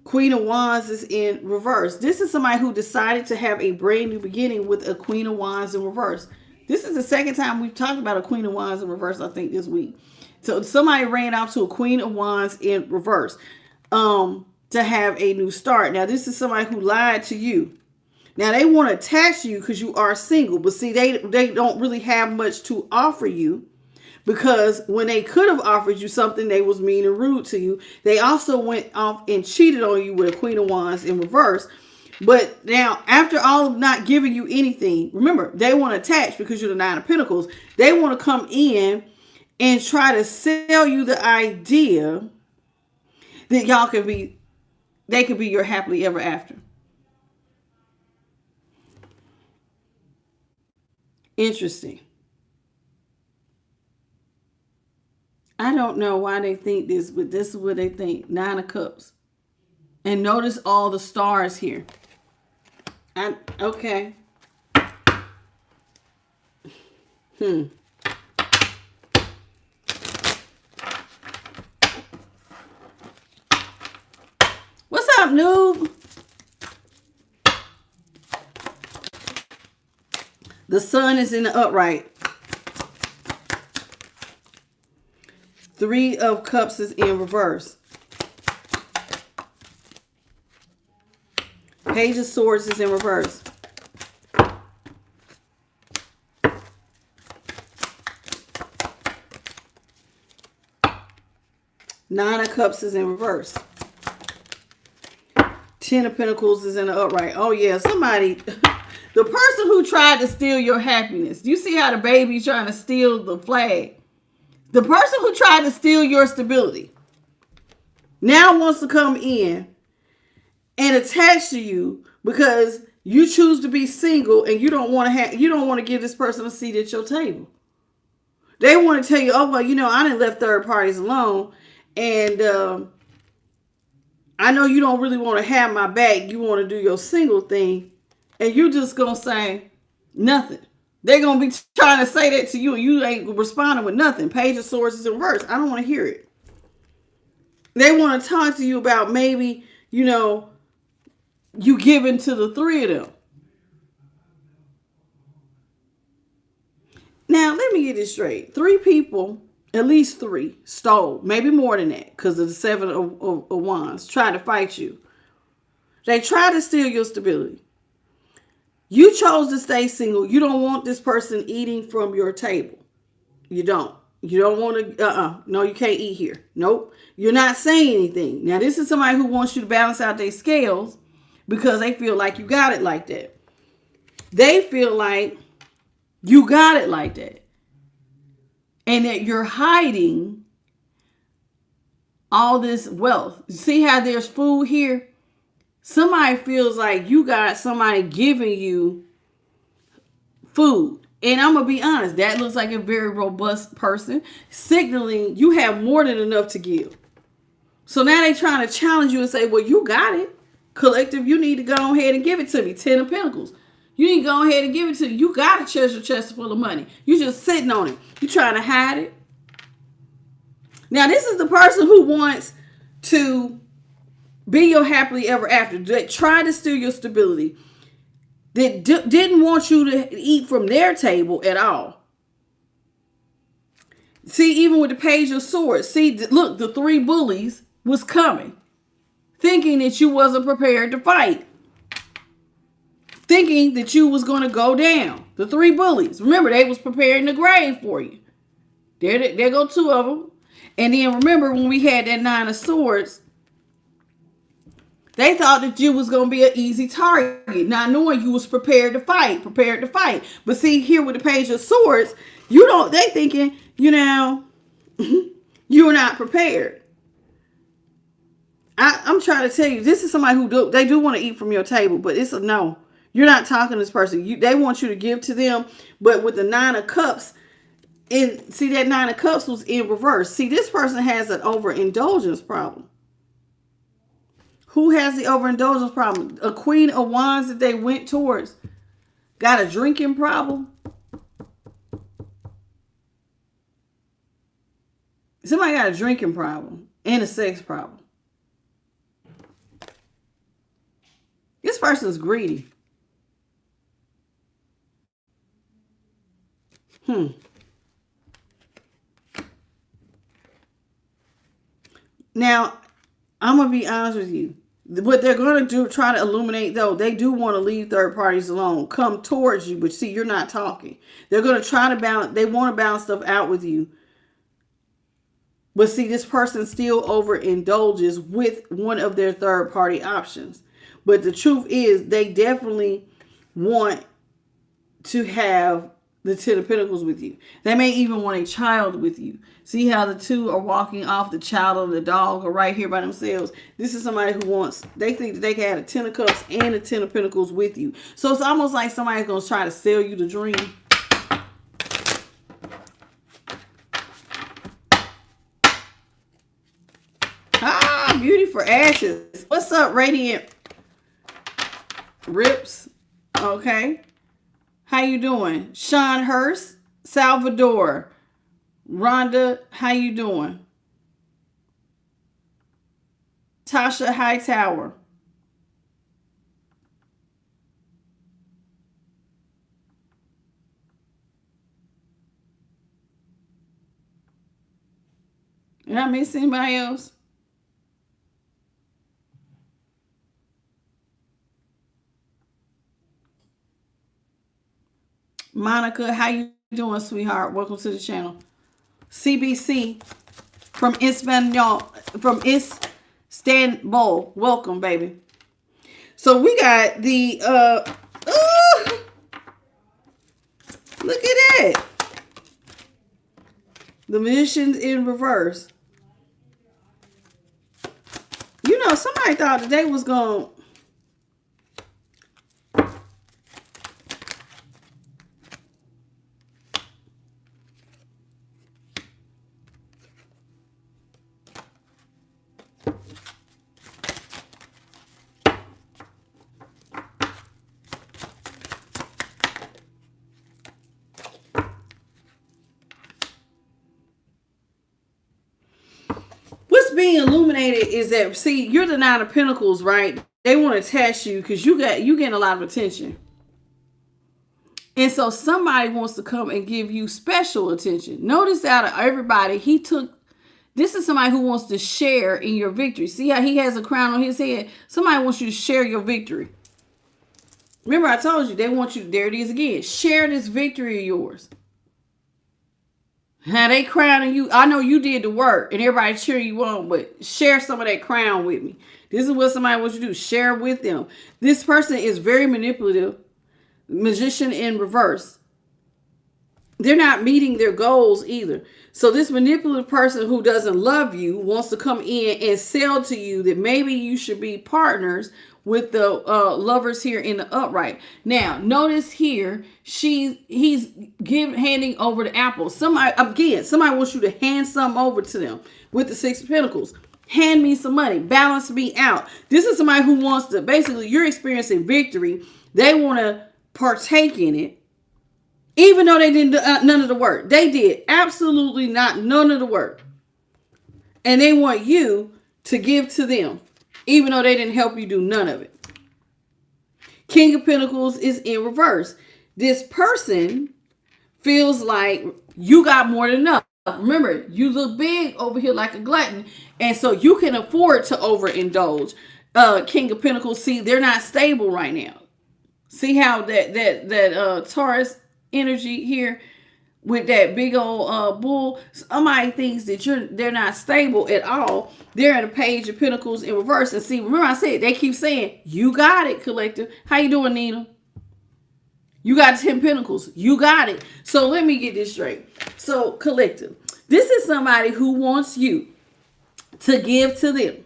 Queen of Wands is in reverse. This is somebody who decided to have a brand new beginning with a Queen of Wands in reverse. This is the second time we've talked about a Queen of Wands in reverse, I think, this week. So somebody ran out to a Queen of Wands in reverse to have a new start. Now, this is somebody who lied to you. Now they want to attach you because you are single, but see, they don't really have much to offer you, because when they could have offered you something, they was mean and rude to you. They also went off and cheated on you with a Queen of Wands in reverse. But now, after all of not giving you anything, remember, they want to attach because you're the Nine of Pentacles. They want to come in and try to sell you the idea that they could be your happily ever after. Interesting. I don't know why they think this, but this is what they think. Nine of Cups. And notice all the stars here. Okay. What's up, noob? The sun is in the upright. Three of Cups is in reverse. Page of Swords is in reverse. Nine of Cups is in reverse. Ten of Pentacles is in the upright. Oh yeah, somebody, the person who tried to steal your happiness. Do you see how the baby's trying to steal the flag? The person who tried to steal your stability now wants to come in and attach to you because you choose to be single and you don't want to give this person a seat at your table. They want to tell you, oh well, I didn't let third parties alone, and I know you don't really want to have my back. You want to do your single thing, and you're just gonna say nothing. They're going to be trying to say that to you and you ain't responding with nothing. Page of Swords is in reverse. I don't want to hear it. They want to talk to you about maybe, you giving to the three of them. Now, let me get this straight. Three people, at least three, stole. Maybe more than that because of the Seven of Wands. Tried to fight you. They tried to steal your stability. You chose to stay single. You don't want this person eating from your table. You don't. You don't want to, no, you can't eat here. Nope. You're not saying anything. Now, this is somebody who wants you to balance out their scales because they feel like you got it like that. They feel like you got it like that. And that you're hiding all this wealth. See how there's food here? Somebody feels like you got somebody giving you food. And I'm going to be honest, that looks like a very robust person, signaling you have more than enough to give. So now they're trying to challenge you and say, well, you got it. Collective, you need to go ahead and give it to me. Ten of Pentacles. You need to go ahead and give it to me. You got a treasure chest full of money. You're just sitting on it. You're trying to hide it. Now, this is the person who wants to be your happily ever after. That tried to steal your stability. That didn't want you to eat from their table at all. See, even with the Page of Swords. See, look, the three bullies was coming. Thinking that you wasn't prepared to fight. Thinking that you was going to go down. The three bullies. Remember, they was preparing the grave for you. There go two of them. And then remember when we had that Nine of Swords, they thought that you was going to be an easy target, not knowing you was prepared to fight. But see, here with the Page of Swords, they thinking, you're not prepared. I'm trying to tell you, this is somebody who they do want to eat from your table, but it's a no. You're not talking to this person. They want you to give to them, but with the Nine of Cups, and see that Nine of Cups was in reverse. See, this person has an overindulgence problem. Who has the overindulgence problem? A Queen of Wands that they went towards got a drinking problem. Somebody got a drinking problem and a sex problem. This person's greedy. Now, I'm going to be honest with you. What they're going to do, try to illuminate, though, they do want to leave third parties alone, come towards you, but see, you're not talking. They're going to try to balance, they want to balance stuff out with you. But see, this person still overindulges with one of their third party options. But the truth is, they definitely want to have the Ten of Pentacles with you. They may even want a child with you. See how the two are walking off, the child and the dog are right here by themselves. This is somebody who wants, they think that they can have a Ten of Cups and a Ten of Pentacles with you. So it's almost like somebody's going to try to sell you the dream. Ah, beauty for ashes. What's up, Radiant Rips? Okay. How you doing? Sean Hurst, Salvador, Rhonda, how you doing? Tasha Hightower. Did I miss anybody else? Monica, how you doing, sweetheart? Welcome to the channel. CBC from Espanol, from Istanbul. Welcome, baby. So we got the look at that. The Magician in reverse. You know, somebody thought today was going to being illuminated is that, see, you're the Nine of Pentacles, right? They want to test you because you getting a lot of attention. And so somebody wants to come and give you special attention. Notice out of everybody, this is somebody who wants to share in your victory. See how he has a crown on his head? Somebody wants you to share your victory. Remember, I told you, they want you, there it is again, share this victory of yours. Now they crowning you. I know you did the work and everybody cheer you on, but share some of that crown with me. This is what somebody wants you to do. Share with them. This person is very manipulative. Magician in reverse. They're not meeting their goals either. So this manipulative person who doesn't love you wants to come in and sell to you that maybe you should be partners with the lovers here in the upright. Now, notice here, he's handing over the apple. Somebody wants you to hand something over to them with the Six of Pentacles. Hand me some money. Balance me out. This is somebody who wants to, basically, you're experiencing victory. They want to partake in it. Even though they didn't do none of the work. They did absolutely none of the work. And they want you to give to them. Even though they didn't help you do none of it. King of Pentacles is in reverse. This person feels like you got more than enough. Remember, you look big over here like a glutton. And so you can afford to overindulge. King of Pentacles, see, they're not stable right now. See how that Taurus energy here with that big old bull. Somebody thinks that they're not stable at all. They're in a Page of Pentacles in reverse. And see, remember I said, they keep saying, you got it, collective. How you doing, Nina? You got 10 Pentacles. You got it. So let me get this straight. So collective, this is somebody who wants you to give to them.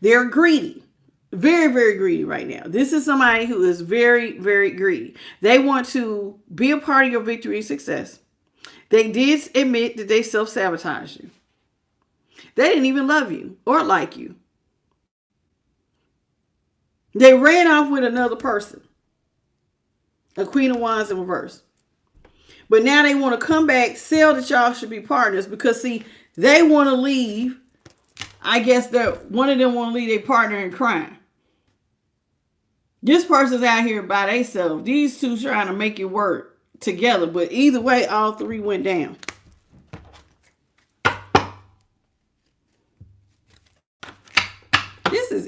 They're greedy. Very, very greedy right now. This is somebody who is very, very greedy. They want to be a part of your victory and success. They did admit that they self-sabotaged you. They didn't even love you or like you. They ran off with another person. A Queen of Wands in reverse. But now they want to come back, sell that y'all should be partners because, see, they want to leave. I guess that one of them want to leave their partner in crime. This person's out here by themselves. These two trying to make it work together. But either way, all three went down. This is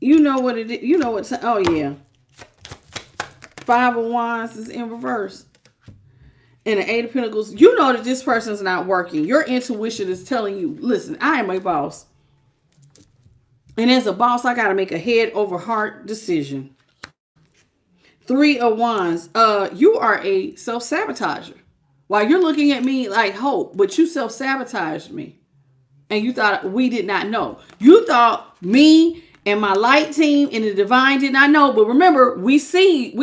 You know what it is. You know what. Oh, yeah. Five of Wands is in reverse. And the Eight of Pentacles. You know that this person's not working. Your intuition is telling you, listen, I am a boss. And as a boss, I got to make a head over heart decision. Three of Wands. You are a self-sabotager. While you're looking at me like hope, but you self-sabotaged me. And you thought we did not know. You thought me and my light team and the divine did not know. But remember, we seen you.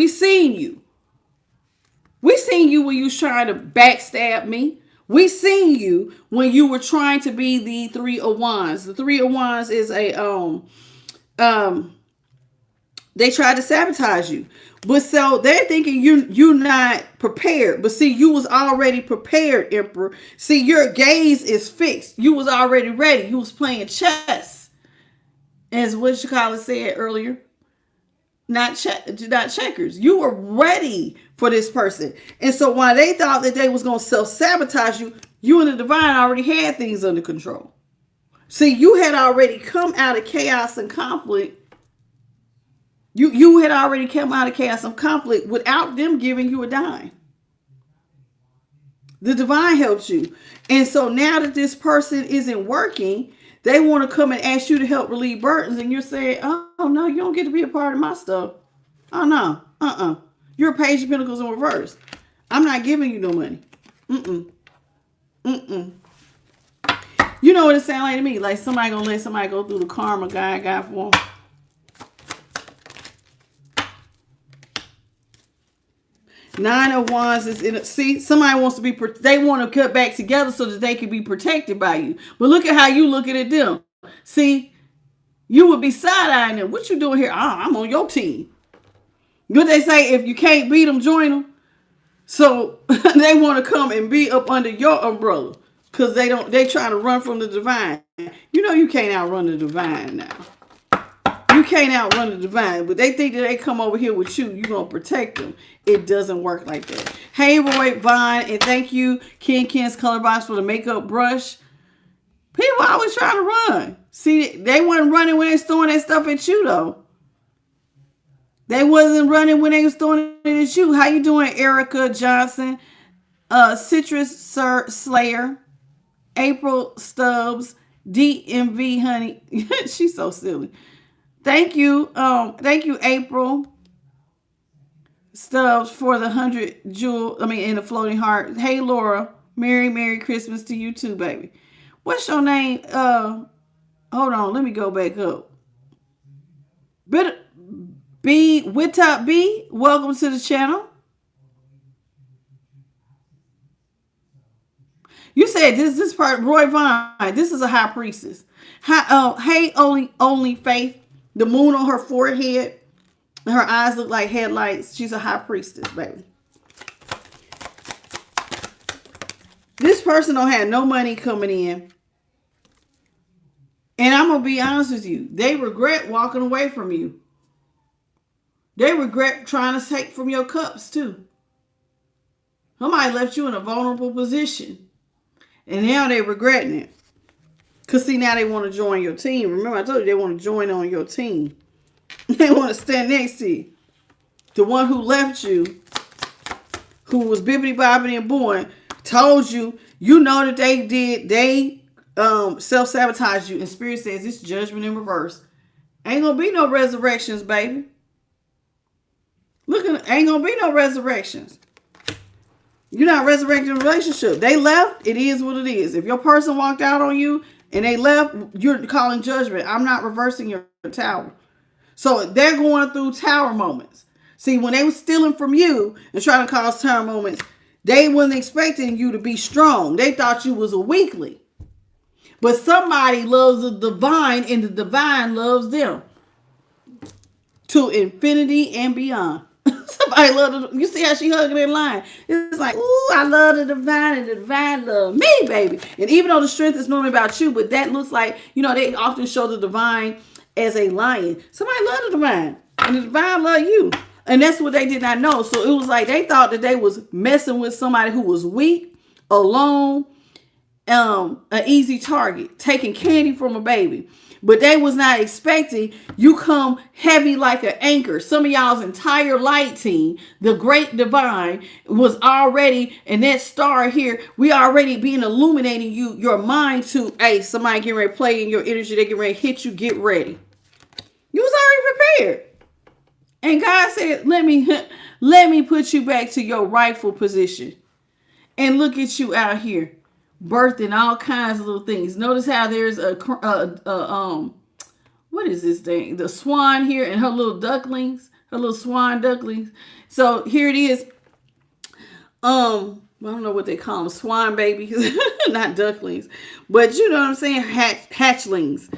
We seen you when you was trying to backstab me. We seen you when you were trying to be the Three of Wands. The Three of Wands is a they tried to sabotage you. But so they're thinking you're not prepared. But see, you was already prepared, Emperor. See, your gaze is fixed. You was already ready. You was playing chess. As what Shakala said earlier. Not checkers. You were ready for this person. And so while they thought that they was going to self-sabotage you, you and the divine already had things under control. See, you had already come out of chaos and conflict. You had already come out of chaos and conflict without them giving you a dime. The divine helps you. And so now that this person isn't working, they want to come and ask you to help relieve burdens. And you're saying, oh, no, you don't get to be a part of my stuff. Oh, no. You're a Page of Pentacles in reverse. I'm not giving you no money. You know what it sounds like to me? Like somebody going to let somebody go through the karma God got for them. Nine of Wands is in. See, somebody wants to be. They want to cut back together so that they can be protected by you. But look at how you looking at them. See, you would be side-eyeing them. What you doing here? I'm on your team. What they say? If you can't beat them, join them. So they want to come and be up under your umbrella because they don't. They trying to run from the divine. You know you can't outrun the divine now. You can't outrun the divine, but they think that they come over here with you, you're going to protect them. It doesn't work like that. Hey, Roy Vaughn, and thank you, Ken's Color Box, for the makeup brush. People always trying to run. See, they wasn't running when they was throwing that stuff at you, though. They wasn't running when they was throwing it at you. How you doing, Erica Johnson? Citrus Slayer, April Stubbs, DMV, honey. She's so silly. Thank you, April Stubbs for the 100 jewel. In the floating heart. Hey, Laura, Merry Christmas to you too, baby. What's your name? Hold on, let me go back up. Witop B, welcome to the channel. You said this part, Roy Vaughn. This is a high priestess. Hey, only Faith. The moon on her forehead. Her eyes look like headlights. She's a high priestess, baby. This person don't have no money coming in. And I'm going to be honest with you. They regret walking away from you. They regret trying to take from your cups, too. Somebody left you in a vulnerable position. And now they're regretting it. Because, see, now they want to join your team. Remember, I told you they want to join on your team. They want to stand next to you. The one who left you, who was bibbity-bobbity and born, told you, you know that they self-sabotaged you. And Spirit says it's judgment in reverse. Ain't going to be no resurrections, baby. Look, ain't going to be no resurrections. You're not resurrecting a relationship. They left, it is what it is. If your person walked out on you, and they left, you're calling judgment. I'm not reversing your tower. So they're going through tower moments. See, when they were stealing from you and trying to cause tower moments, they wasn't expecting you to be strong. They thought you was a weakling. But somebody loves the divine and the divine loves them. To infinity and beyond. Somebody loves you see how she hugging that line. It's like, ooh, I love the divine and the divine love me, baby. And even though the strength is normally about you, but that looks like, they often show the divine as a lion. Somebody love the divine and the divine love you. And that's what they did not know. So it was like they thought that they was messing with somebody who was weak, alone, an easy target, taking candy from a baby. but they was not expecting you come heavy like an anchor. Some of y'all's entire light team, the great divine, was already, and that star here, we already been illuminating your mind to, hey, somebody getting ready to play in your energy, they get ready to hit you, get ready. You was already prepared. And God said, let me put you back to your rightful position. And look at you out here, birthing all kinds of little things. Notice how there's what is this thing? The swan here and her little ducklings, her little swan ducklings. So here it is. I don't know what they call them, swan babies, not ducklings, but you know what I'm saying, hatchlings.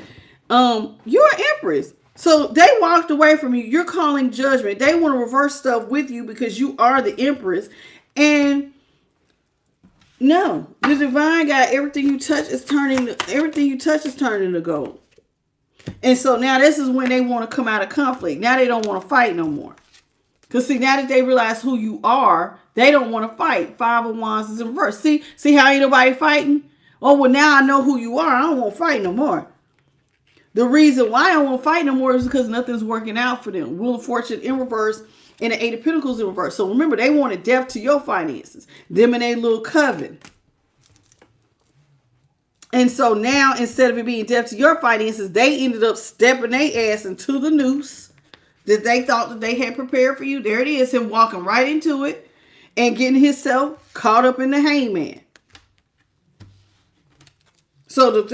You're an empress. So they walked away from you. You're calling judgment. They want to reverse stuff with you because you are the empress. And no, the divine God, everything you touch is turning to gold. And so now this is when they want to come out of conflict. Now they don't want to fight no more. Because see, now that they realize who you are, they don't want to fight. 5 of Wands is in reverse. See how ain't nobody fighting? Oh, well, now I know who you are. I don't want to fight no more. The reason why I don't want to fight no more is because nothing's working out for them. Wheel of Fortune in reverse and the 8 of Pentacles in reverse. So remember, they wanted death to your finances. Them and a little coven. And so now, instead of it being death to your finances, they ended up stepping their ass into the noose that they thought that they had prepared for you. There it is, him walking right into it and getting himself caught up in the hangman. So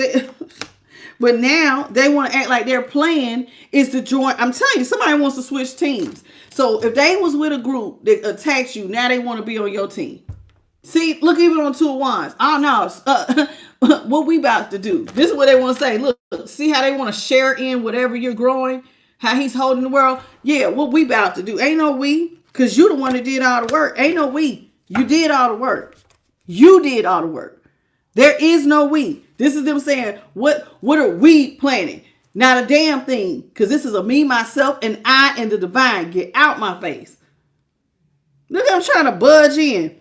but now they want to act like their plan is to join. I'm telling you, somebody wants to switch teams. So if they was with a group that attacked you, now they want to be on your team. See, look, even on 2 of Wands. Oh, no. What we about to do? This is what they want to say. Look, see how they want to share in whatever you're growing? How he's holding the world? Yeah, what we about to do? Ain't no we, because you the one that did all the work. Ain't no we. You did all the work. You did all the work. There is no we. This is them saying, what are we planning? Not a damn thing, because this is a me, myself, and I and the divine. Get out my face. Look, I'm trying to budge in.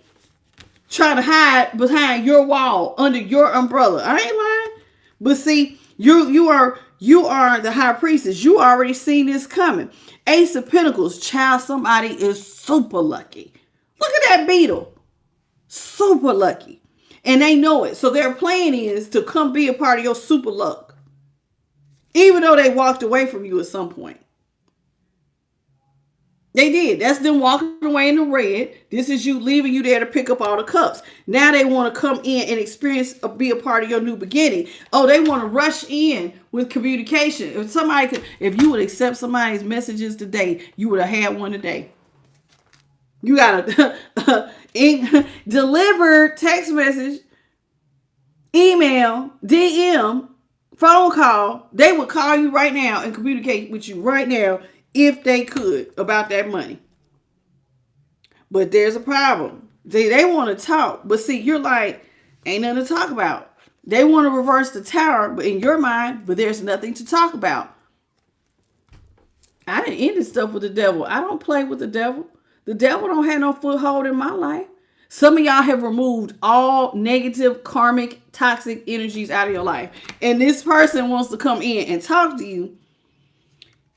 Trying to hide behind your wall, under your umbrella. I ain't lying. But see, you are the high priestess. You already seen this coming. Ace of Pentacles, child, somebody is super lucky. Look at that beetle. Super lucky. And they know it. So their plan is to come be a part of your super luck. Even though they walked away from you at some point. They did. That's them walking away in the red. This is you leaving you there to pick up all the cups. Now they want to come in and experience, be a part of your new beginning. Oh, they want to rush in with communication. If you would accept somebody's messages today, you would have had one today. You got a delivered text message, email, DM, phone call. They would call you right now and communicate with you right now if they could about that money. But there's a problem. They want to talk, but see, you're like, ain't nothing to talk about. They want to reverse the tower, but in your mind, but there's nothing to talk about. I didn't end this stuff with the devil. I don't play with the devil. The devil don't have no foothold in my life. Some of y'all have removed all negative, karmic, toxic energies out of your life. And this person wants to come in and talk to you.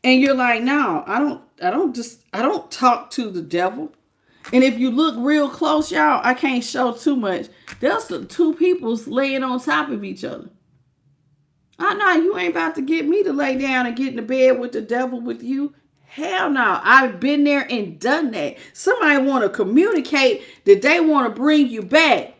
And you're like, no, I don't talk to the devil. And if you look real close, y'all, I can't show too much. There's the 2 people laying on top of each other. I know you ain't about to get me to lay down and get in the bed with the devil with you. Hell no. I've been there and done that. Somebody want to communicate that they want to bring you back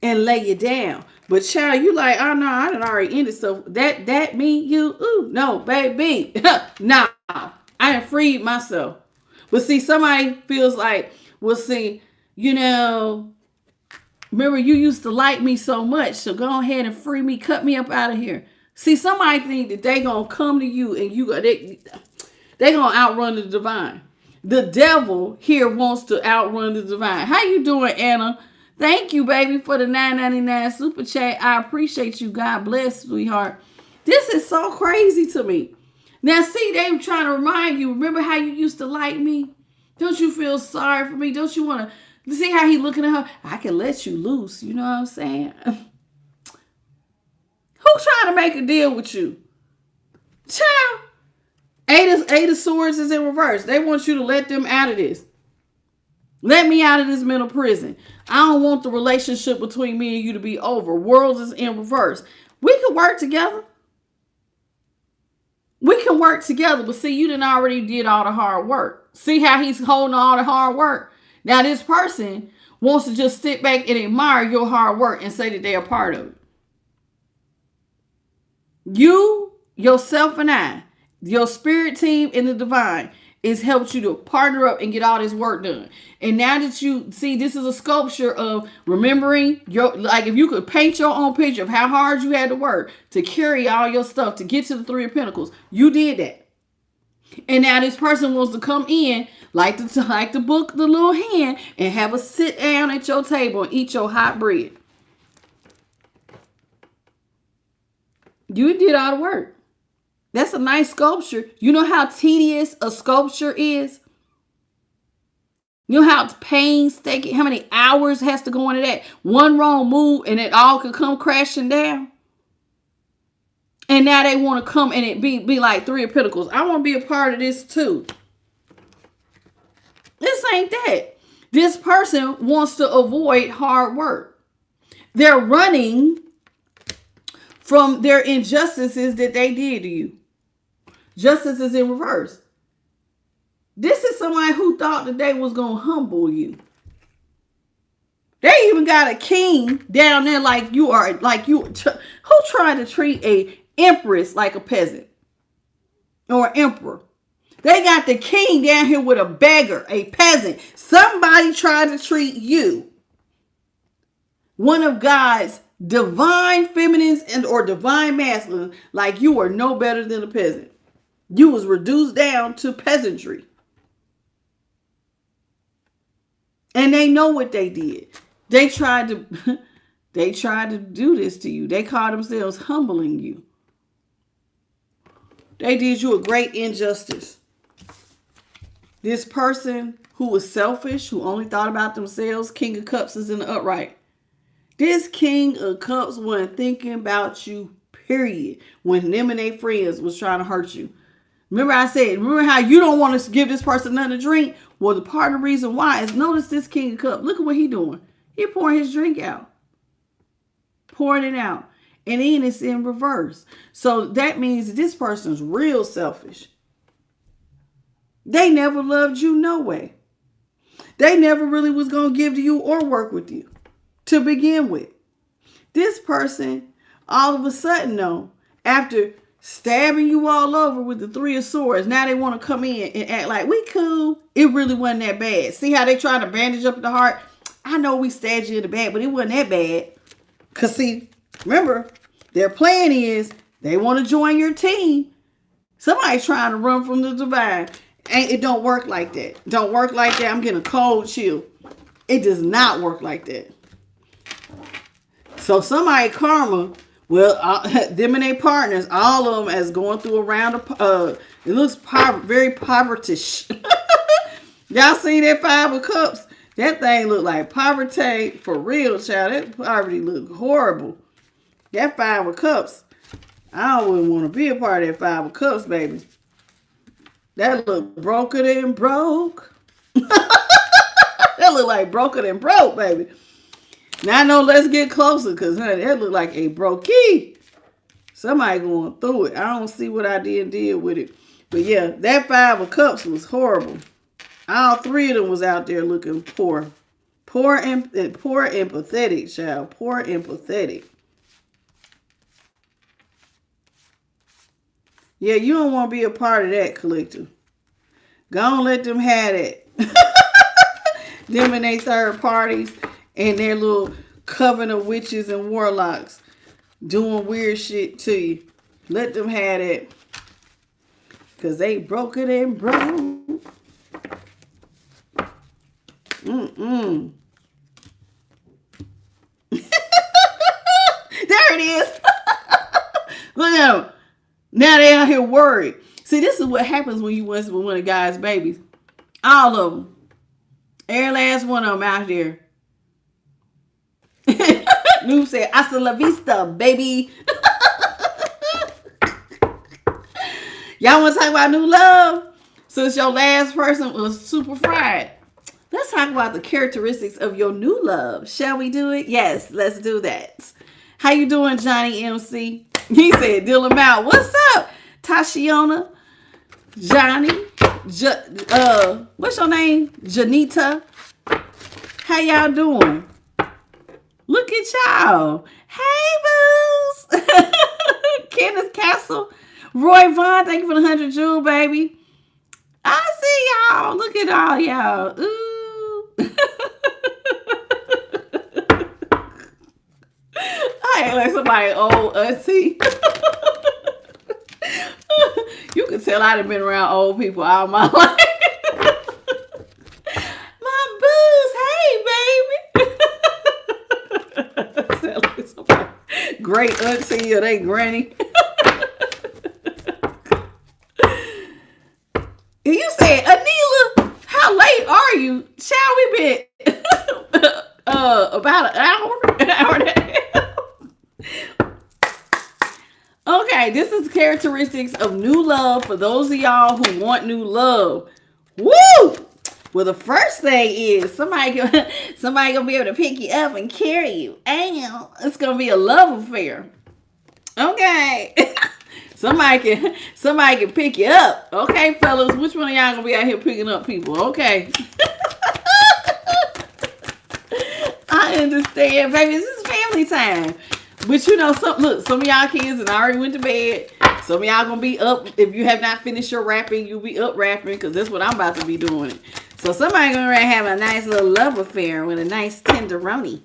and lay you down. But child, you like, oh no, I done already ended stuff. That me, you, ooh, no, baby. No, I done freed myself. But see, somebody feels like, well, see, remember you used to like me so much, so go ahead and free me, cut me up out of here. See, somebody think that they gonna come to you and they gonna outrun the divine. The devil here wants to outrun the divine. How you doing, Anna? Thank you, baby, for the $9.99 super chat. I appreciate you. God bless, sweetheart. This is so crazy to me. Now, see, they trying to remind you. Remember how you used to like me? Don't you feel sorry for me? Don't you want to see how he looking at her? I can let you loose. You know what I'm saying? Who trying to make a deal with you? Child. Eight of Swords is in reverse. They want you to let them out of this. Let me out of this mental prison. I don't want the relationship between me and you to be over. Worlds is in reverse. We can work together. We can work together. But see, you done already did all the hard work. See how he's holding all the hard work? Now this person wants to just sit back and admire your hard work and say that they are part of it. You, yourself, and I, your spirit team and the divine, is helped you to partner up and get all this work done. And now that you see, this is a sculpture of remembering your, like if you could paint your own picture of how hard you had to work to carry all your stuff to get to the Three of Pentacles. You did that. And now this person wants to come in like the book, the little hand, and have a sit down at your table and eat your hot bread. You did all the work. That's a nice sculpture. You know how tedious a sculpture is? You know how painstaking, how many hours has to go into that? One wrong move and it all could come crashing down. And now they want to come and it be like Three of Pentacles. I want to be a part of this too. This ain't that. This person wants to avoid hard work. They're running from their injustices that they did to you. Justice is in reverse. This is somebody who thought that they was going to humble you. They even got a king down there like you are, who tried to treat a empress like a peasant or emperor. They got the king down here with a beggar, a peasant. Somebody tried to treat you, one of God's divine feminines and or divine masculines, like you are no better than a peasant. You was reduced down to peasantry. And they know what they did. They tried to do this to you. They called themselves humbling you. They did you a great injustice. This person who was selfish, who only thought about themselves, King of Cups is in the upright. This King of Cups wasn't thinking about you, period, when them and their friends was trying to hurt you. Remember how you don't want to give this person nothing to drink? Well, the part of the reason why is notice this King of Cups. Look at what he doing. He pouring his drink out. Pouring it out. And then it's in reverse. So that means this person's real selfish. They never loved you no way. They never really was going to give to you or work with you to begin with. This person, all of a sudden, though, after stabbing you all over with the Three of Swords, now they want to come in and act like we cool. It really wasn't that bad. See how they try to bandage up the heart? I know we stabbed you in the back, but it wasn't that bad. Because see, remember, their plan is they want to join your team. Somebody's trying to run from the divine. It don't work like that. Don't work like that. I'm getting a cold chill. It does not work like that. So somebody karma, well, them and their partners, all of them as going through a round of, it looks very poverty-ish. Y'all see that Five of Cups? That thing look like poverty for real, child. That poverty look horrible. That Five of Cups, I wouldn't want to be a part of that Five of Cups, baby. That look broker than broke. That look like broker than broke, baby. Now I know, let's get closer, because that look like a brokey. Somebody going through it. I don't see what I did with it. But yeah, that Five of Cups was horrible. All three of them was out there looking poor. Poor and pathetic, child. Poor and pathetic. Yeah, you don't want to be a part of that, collective. Go on, let them have it. Them and they third parties and their little coven of witches and warlocks doing weird shit to you. Let them have it. Because they broke it and broke. There it is. Look at them. Now they out here worried. See, this is what happens when you was with one of God's babies. All of them. Every last one of them out there. Noob said, hasta la vista, baby. Y'all want to talk about new love? Since your last person was super fried. Let's talk about the characteristics of your new love. Shall we do it? Yes, let's do that. How you doing, Johnny MC? He said, deal him out. What's up, Tashiona? Johnny? What's your name? Janita? How y'all doing? Look at y'all. Hey, boos. Kenneth Castle. Roy Vaughn, thank you for the 100 jewel, baby. I see y'all. Look at all y'all. Ooh. I ain't like somebody old auntie. You can tell I done been around old people all my life. My booze, hey, baby. Sound like somebody great auntie or they granny. You said, Anila, how late are you? Shall we be about an hour and a half. Okay, this is characteristics of new love for those of y'all who want new love. Woo! Well, the first thing is somebody gonna be able to pick you up and carry you. And it's gonna be a love affair. Okay. Somebody can pick you up. Okay, fellas. Which one of y'all gonna be out here picking up people? Okay. I understand, baby. This is family time. But you know, some of y'all kids and already went to bed. Some of y'all gonna be up. If you have not finished your rapping, you'll be up rapping because that's what I'm about to be doing. So somebody gonna have a nice little love affair with a nice tenderoni.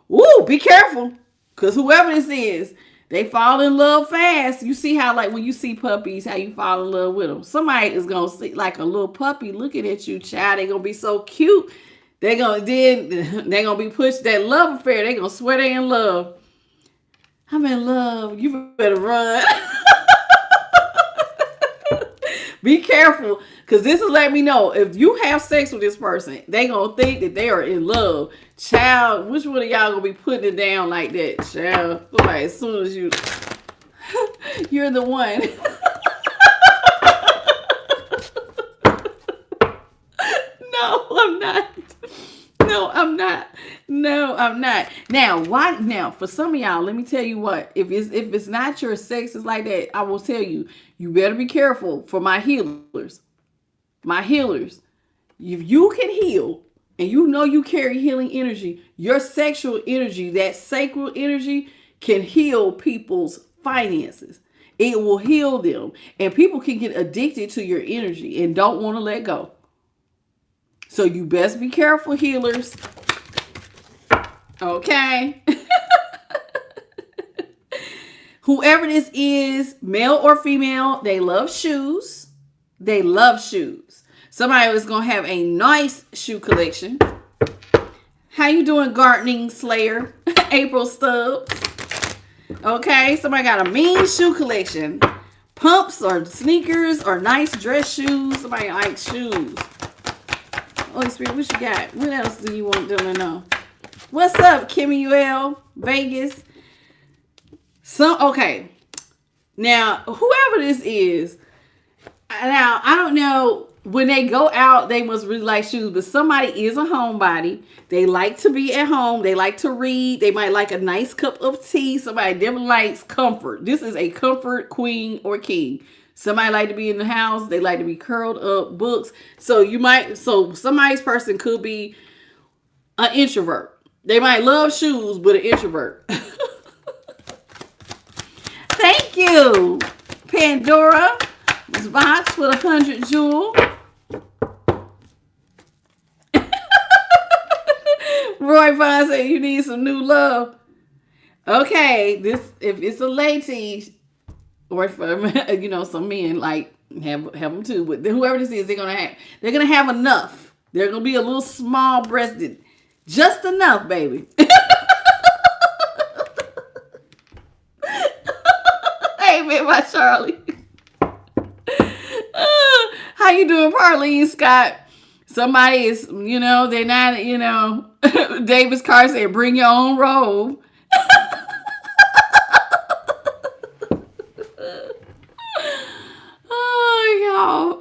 Woo, be careful. Because whoever this is, they fall in love fast. You see how, like, when you see puppies, how you fall in love with them. Somebody is going to see, like, a little puppy looking at you, child. They're going to be so cute. They're going to be pushed that love affair. They're going to swear they're in love. I'm in love. You better run. Be careful. Because this is letting me know, if you have sex with this person, they going to think that they are in love. Child, which one of y'all going to be putting it down like that, child? Like, as soon as you're the one. No, I'm not. No, I'm not. No, I'm not. Now, why? Now, for some of y'all, let me tell you what. If it's not your sex is like that, I will tell you, you better be careful for my healers. My healers. If you can heal, and you know you carry healing energy, your sexual energy, that sacral energy, can heal people's finances. It will heal them. And people can get addicted to your energy and don't want to let go. So you best be careful, healers. Okay. Whoever this is, male or female, they love shoes. They love shoes. Somebody was going to have a nice shoe collection. How you doing, Gardening Slayer? April Stubbs. Okay, somebody got a mean shoe collection. Pumps or sneakers or nice dress shoes. Somebody likes shoes. Holy Spirit, what you got? What else do you want them to know? What's up, Kimmy UL? Vegas. Okay. Now, whoever this is, now, I don't know, when they go out, they must really like shoes, but somebody is a homebody. They like to be at home. They like to read. They might like a nice cup of tea. Somebody definitely likes comfort. This is a comfort queen or king. Somebody like to be in the house. They like to be curled up, books. So somebody's person could be an introvert. They might love shoes, but an introvert. Thank you, Pandora. This box with 100 jewel. Roy Vaughn said you need some new love. Okay, if it's a lady, or for some men like have them too, but whoever this is, they're gonna have enough. They're gonna be a little small breasted, just enough, baby. Amen, my Charlie. How you doing, Parlene Scott? Somebody is, they're not, Davis Carr said, bring your own robe. y'all.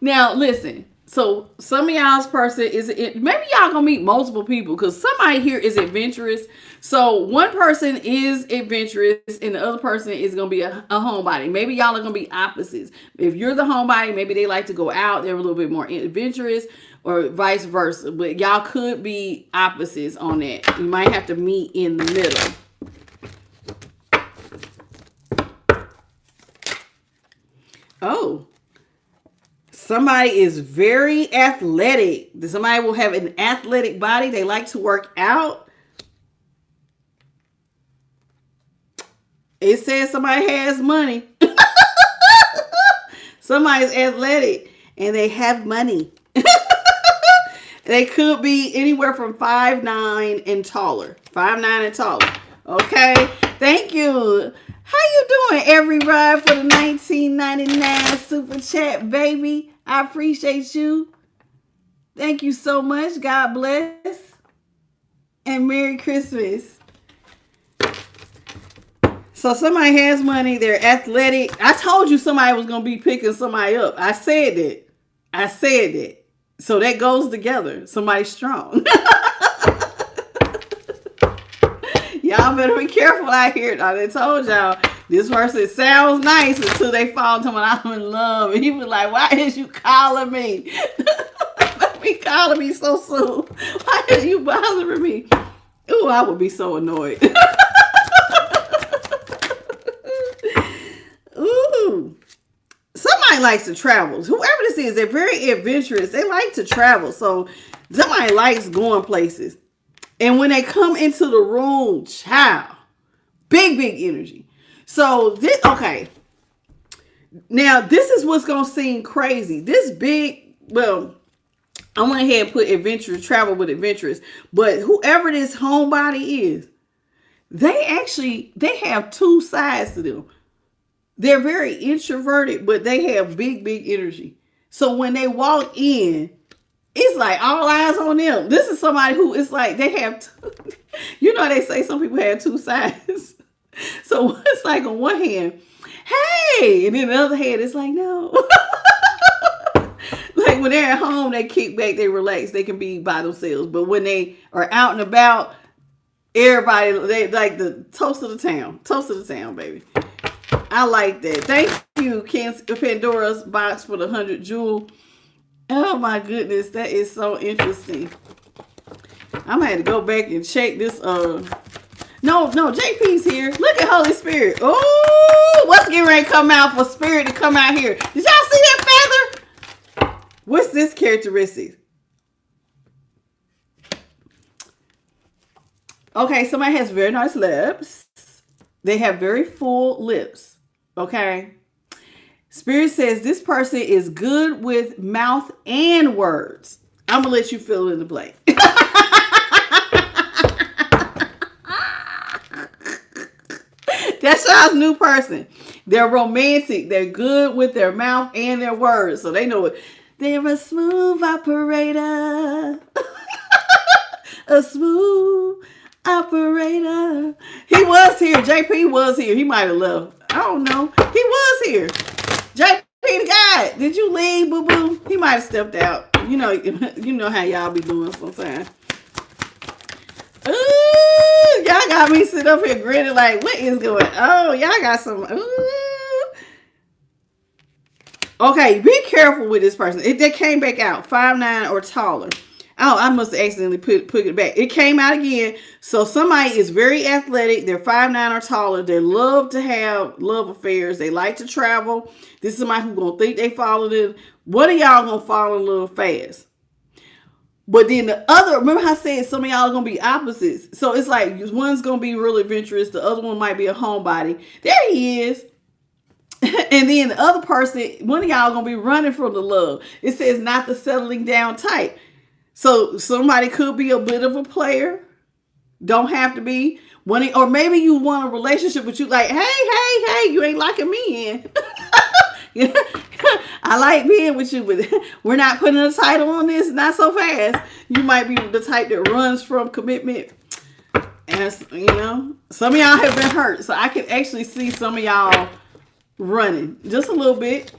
Now, listen. So some of y'all's person is, maybe y'all gonna meet multiple people because somebody here is adventurous. So one person is adventurous and the other person is gonna be a homebody. Maybe y'all are gonna be opposites. If you're the homebody, maybe they like to go out. They're a little bit more adventurous, or vice versa. But y'all could be opposites on that. You might have to meet in the middle. Oh. Somebody is very athletic. Somebody will have an athletic body. They like to work out. It says somebody has money. Somebody's athletic and they have money. They could be anywhere from 5'9" and taller. 5'9" and taller. Okay. Thank you. How you doing, every ride for the 1999 super chat, baby? I appreciate you. Thank you so much. God bless. And Merry Christmas. So somebody has money. They're athletic. I told you somebody was going to be picking somebody up. I said that. So that goes together. Somebody's strong. Y'all better be careful out here. I told y'all, this person sounds nice until they fall to when I'm in love. And he was like, why is you calling me? Be calling me so soon. Why is you bothering me? Ooh, I would be so annoyed. Ooh. Somebody likes to travel. Whoever this is, they're very adventurous. They like to travel. So somebody likes going places. And when they come into the room, child, big energy. So this, okay. Now, this is what's going to seem crazy. This big, well, I went ahead and put adventurous, travel with adventurous. But whoever this homebody is, they have two sides to them. They're very introverted, but they have big energy. So when they walk in, it's like all eyes on them. This is somebody who it's like they have, you know, they say some people have two sides. So it's like on one hand, hey, and then the other hand, it's like, no. Like when they're at home, they kick back, they relax, they can be by themselves. But when they are out and about, everybody, they like the toast of the town, baby. I like that. Thank you, Pandora's box, for the 100 jewel. Oh my goodness, that is so interesting. I'm gonna have to go back and check this. No, JP's here. Look at Holy Spirit. Oh, what's getting ready to come out for Spirit to come out here? Did y'all see that feather? What's this characteristic? Okay, somebody has very nice lips. They have very full lips. Okay. Spirit says this person is good with mouth and words. I'm going to let you fill in the blank. That's y'all's new person. They're romantic. They're good with their mouth and their words. So they know it. They're a smooth operator. A smooth operator. He was here. JP was here. He might have left. I don't know. He was here. JP the guy. Did you leave, boo boo? He might have stepped out. You know how y'all be doing sometimes. Ooh, y'all got me sit up here grinning like, what is going on? Oh, y'all got some. Ooh. Okay, be careful with this person. If they came back out 5'9" or taller. Oh, I must have accidentally put it back. It came out again. So somebody is very athletic. They're 5'9" or taller. They love to have love affairs. They like to travel. This is somebody who's going to think they followed it. One of y'all going to fall in love fast. But then the other, remember how I said some of y'all are going to be opposites. So it's like one's going to be really adventurous. The other one might be a homebody. There he is. And then the other person, one of y'all going to be running from the love. It says not the settling down type. So somebody could be a bit of a player. Don't have to be. Or maybe you want a relationship with you like, hey, you ain't locking me in. I like being with you, but we're not putting a title on this. Not so fast. You might be the type that runs from commitment. And, some of y'all have been hurt. So I can actually see some of y'all running just a little bit.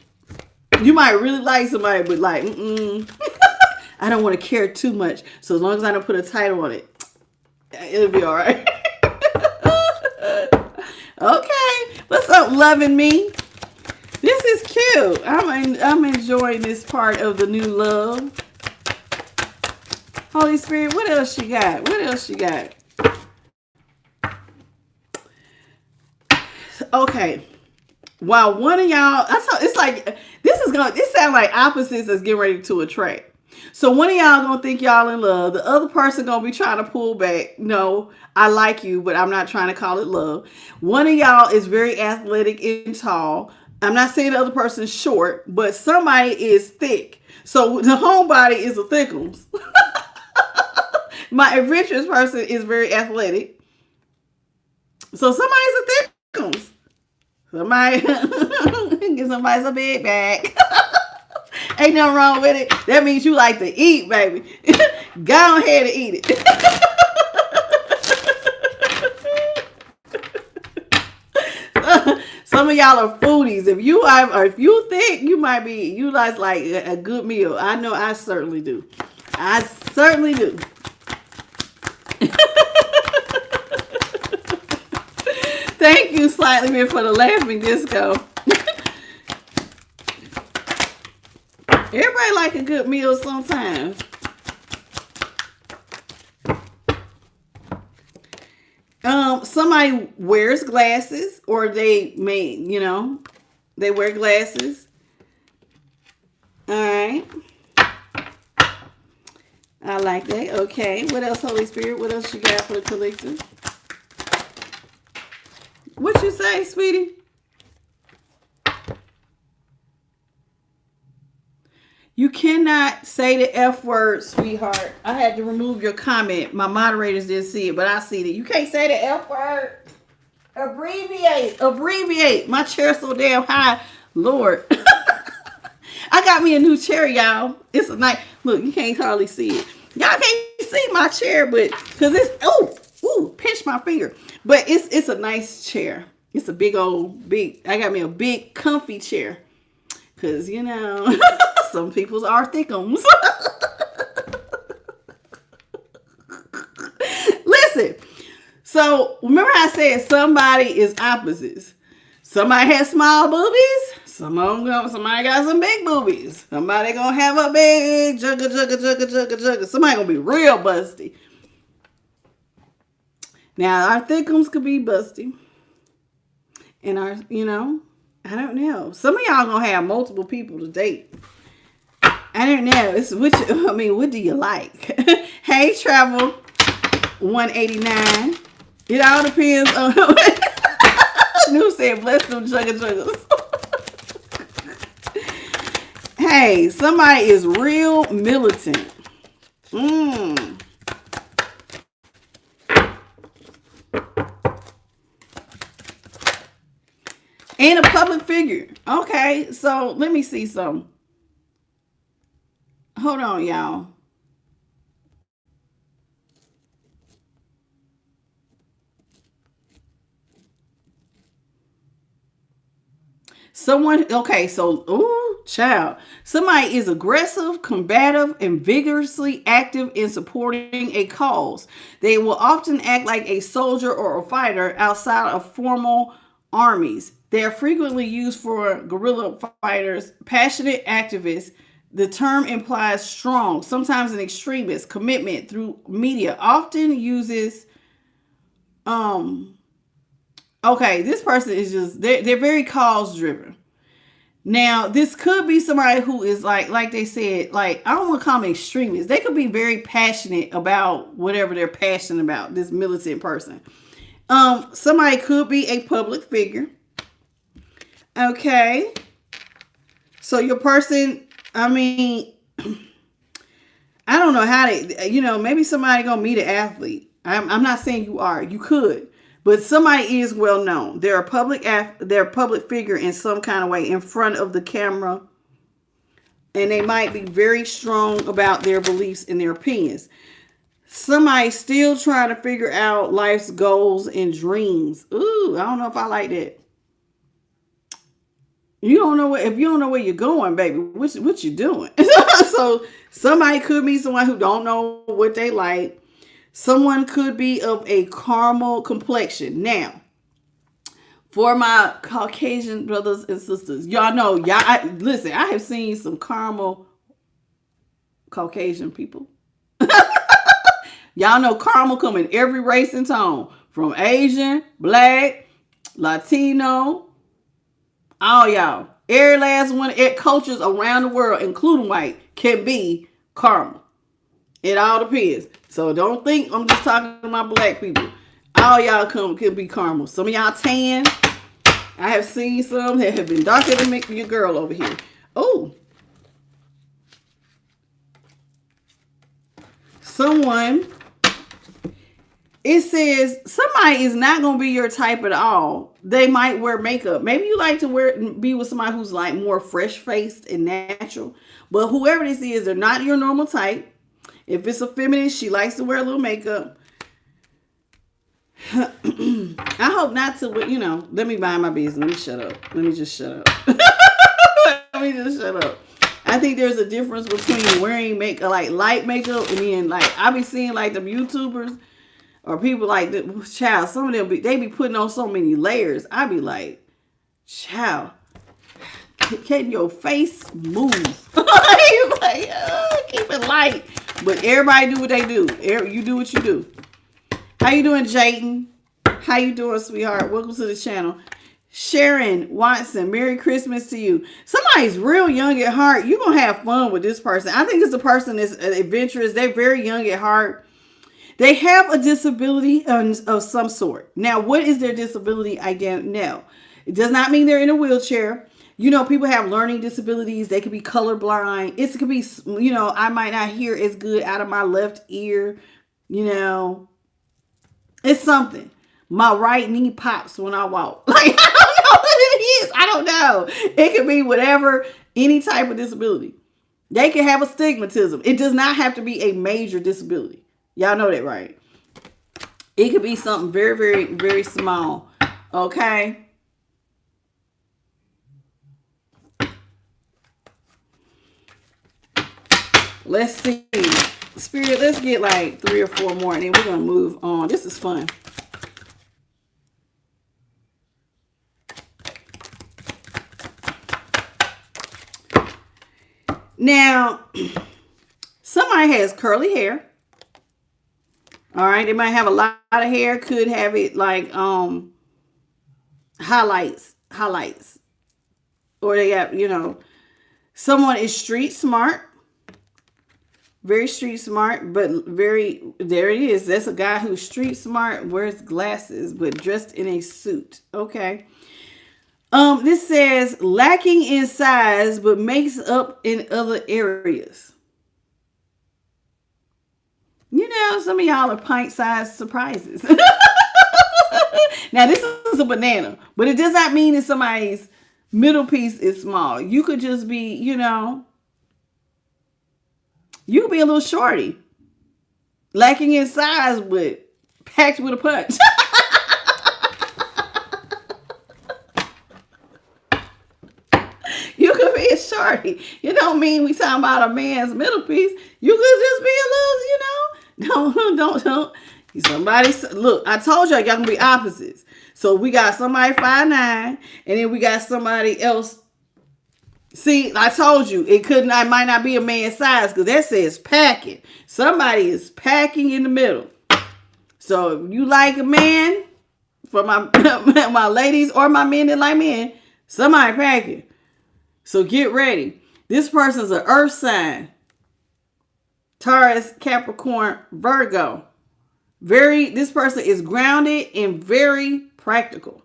You might really like somebody, but like, I don't want to care too much. So as long as I don't put a title on it, it'll be all right. Okay, what's up, loving me? This is cute. I'm enjoying this part of the new love. Holy Spirit, what else you got? What else you got? Okay. While one of y'all, it's like this sounds like opposites that's getting ready to attract. So one of y'all gonna think y'all in love. The other person gonna be trying to pull back. No, I like you, but I'm not trying to call it love. One of y'all is very athletic and tall. I'm not saying the other person is short, but somebody is thick. So the homebody is a thickums. My adventurous person is very athletic. So somebody's a thickums. Somebody get somebody some big back. Ain't nothing wrong with it. That means you like to eat, baby. Go ahead and eat it. Some of y'all are foodies. If you think you might be, you like a good meal. I know I certainly do. I certainly do. Thank you, Slightly Bit, for the laughing disco. Everybody like a good meal sometimes. Somebody wears glasses, or they wear glasses. All right. I like that. Okay. What else, Holy Spirit? What else you got for the collective? What you say, sweetie? You cannot say the F word, sweetheart. I had to remove your comment. My moderators didn't see it, but I see it. You can't say the F word. Abbreviate. My chair's so damn high. Lord. I got me a new chair, y'all. It's a nice, look, you can't hardly see it. Y'all can't see my chair, but, because it's, pinch my finger. But it's a nice chair. It's a big, I got me a big, comfy chair. Because, some people's are thickums. Listen. So, remember I said somebody is opposites. Somebody has small boobies. Somebody got some big boobies. Somebody gonna have a big jugga. Somebody gonna be real busty. Now, our thickums could be busty. And our, I don't know. Some of y'all gonna have multiple people to date. I don't know. What do you like? Hey, Travel 189. It all depends on. New said, bless them juggas. Hey, somebody is real militant. And a public figure. Okay, so let me see some. Hold on, y'all. Child. Somebody is aggressive, combative, and vigorously active in supporting a cause. They will often act like a soldier or a fighter outside of formal armies. They are frequently used for guerrilla fighters, passionate activists. The term implies strong, sometimes an extremist commitment through media. Often uses, this person is just, they're very cause driven. Now, this could be somebody who is like they said, I don't want to call them extremists. They could be very passionate about whatever they're passionate about, this militant person. Somebody could be a public figure. Okay. So your person, I don't know how they, maybe somebody gonna meet an athlete. I'm not saying you are. You could. But somebody is well known. They're a public figure in some kind of way in front of the camera. And they might be very strong about their beliefs and their opinions. Somebody still trying to figure out life's goals and dreams. Ooh, I don't know if I like that. You don't know what, if you don't know where you're going, baby, what you doing? So somebody could be someone who don't know what they like. Someone could be of a caramel complexion. Now, for my Caucasian brothers and sisters, y'all know, listen, I have seen some caramel Caucasian people. Y'all know caramel come in every race and tone, from Asian, Black, Latino, all y'all. Every last one, cultures around the world, including white, can be caramel. It all depends. So don't think I'm just talking to my Black people. All y'all can be caramel. Some of y'all tan. I have seen some that have been darker than your girl over here. Oh. Someone, it says somebody is not going to be your type at all. They might wear makeup. Maybe you like to be with somebody who's like more fresh faced and natural. But whoever this is, they're not your normal type. If it's a feminine, she likes to wear a little makeup. I hope not to, let me mind my business. Let me shut up. Let me just shut up. Let me just shut up. I think there's a difference between wearing makeup, like light makeup, and then like I be seeing like the YouTubers or people like the child. Some of them they be putting on so many layers. I be like, child, can your face move? Like, keep it light. But everybody do what they do. You do what you do. How you doing, Jayden? How you doing, sweetheart? Welcome to the channel. Sharon Watson, Merry Christmas to you. Somebody's real young at heart. You're going to have fun with this person. I think it's a person that's adventurous. They're very young at heart. They have a disability of some sort. Now, what is their disability? I don't know. It does not mean they're in a wheelchair. People have learning disabilities. They could be colorblind. It could be, I might not hear as good out of my left ear. It's something. My right knee pops when I walk. Like, I don't know what it is. I don't know. It could be whatever, any type of disability. They can have astigmatism. It does not have to be a major disability. Y'all know that, right? It could be something very, very, very small. Okay? Let's see. Spirit, let's get like 3 or 4 more and then we're going to move on. This is fun. Now, somebody has curly hair. All right. They might have a lot of hair. Could have it like highlights. Or they have, someone is street smart. Very street smart, but there it is. That's a guy who's street smart, wears glasses, but dressed in a suit. Okay. This says lacking in size, but makes up in other areas. Some of y'all are pint-sized surprises. Now, this is a banana, but it does not mean that somebody's middle piece is small. You could just be, you could be a little shorty, lacking in size, but packed with a punch. You could be a shorty. You don't mean we talking about a man's middle piece. You could just be a little, don't. Somebody, look, I told y'all gonna be opposites. So we got somebody 5'9", and then we got somebody else. See, I told you I might not be a man's size because that says packing. Somebody is packing in the middle. So if you like a man, for my my ladies or my men that like men, somebody packing. So get ready. This person's an earth sign. Taurus, Capricorn, Virgo. This person is grounded and very practical.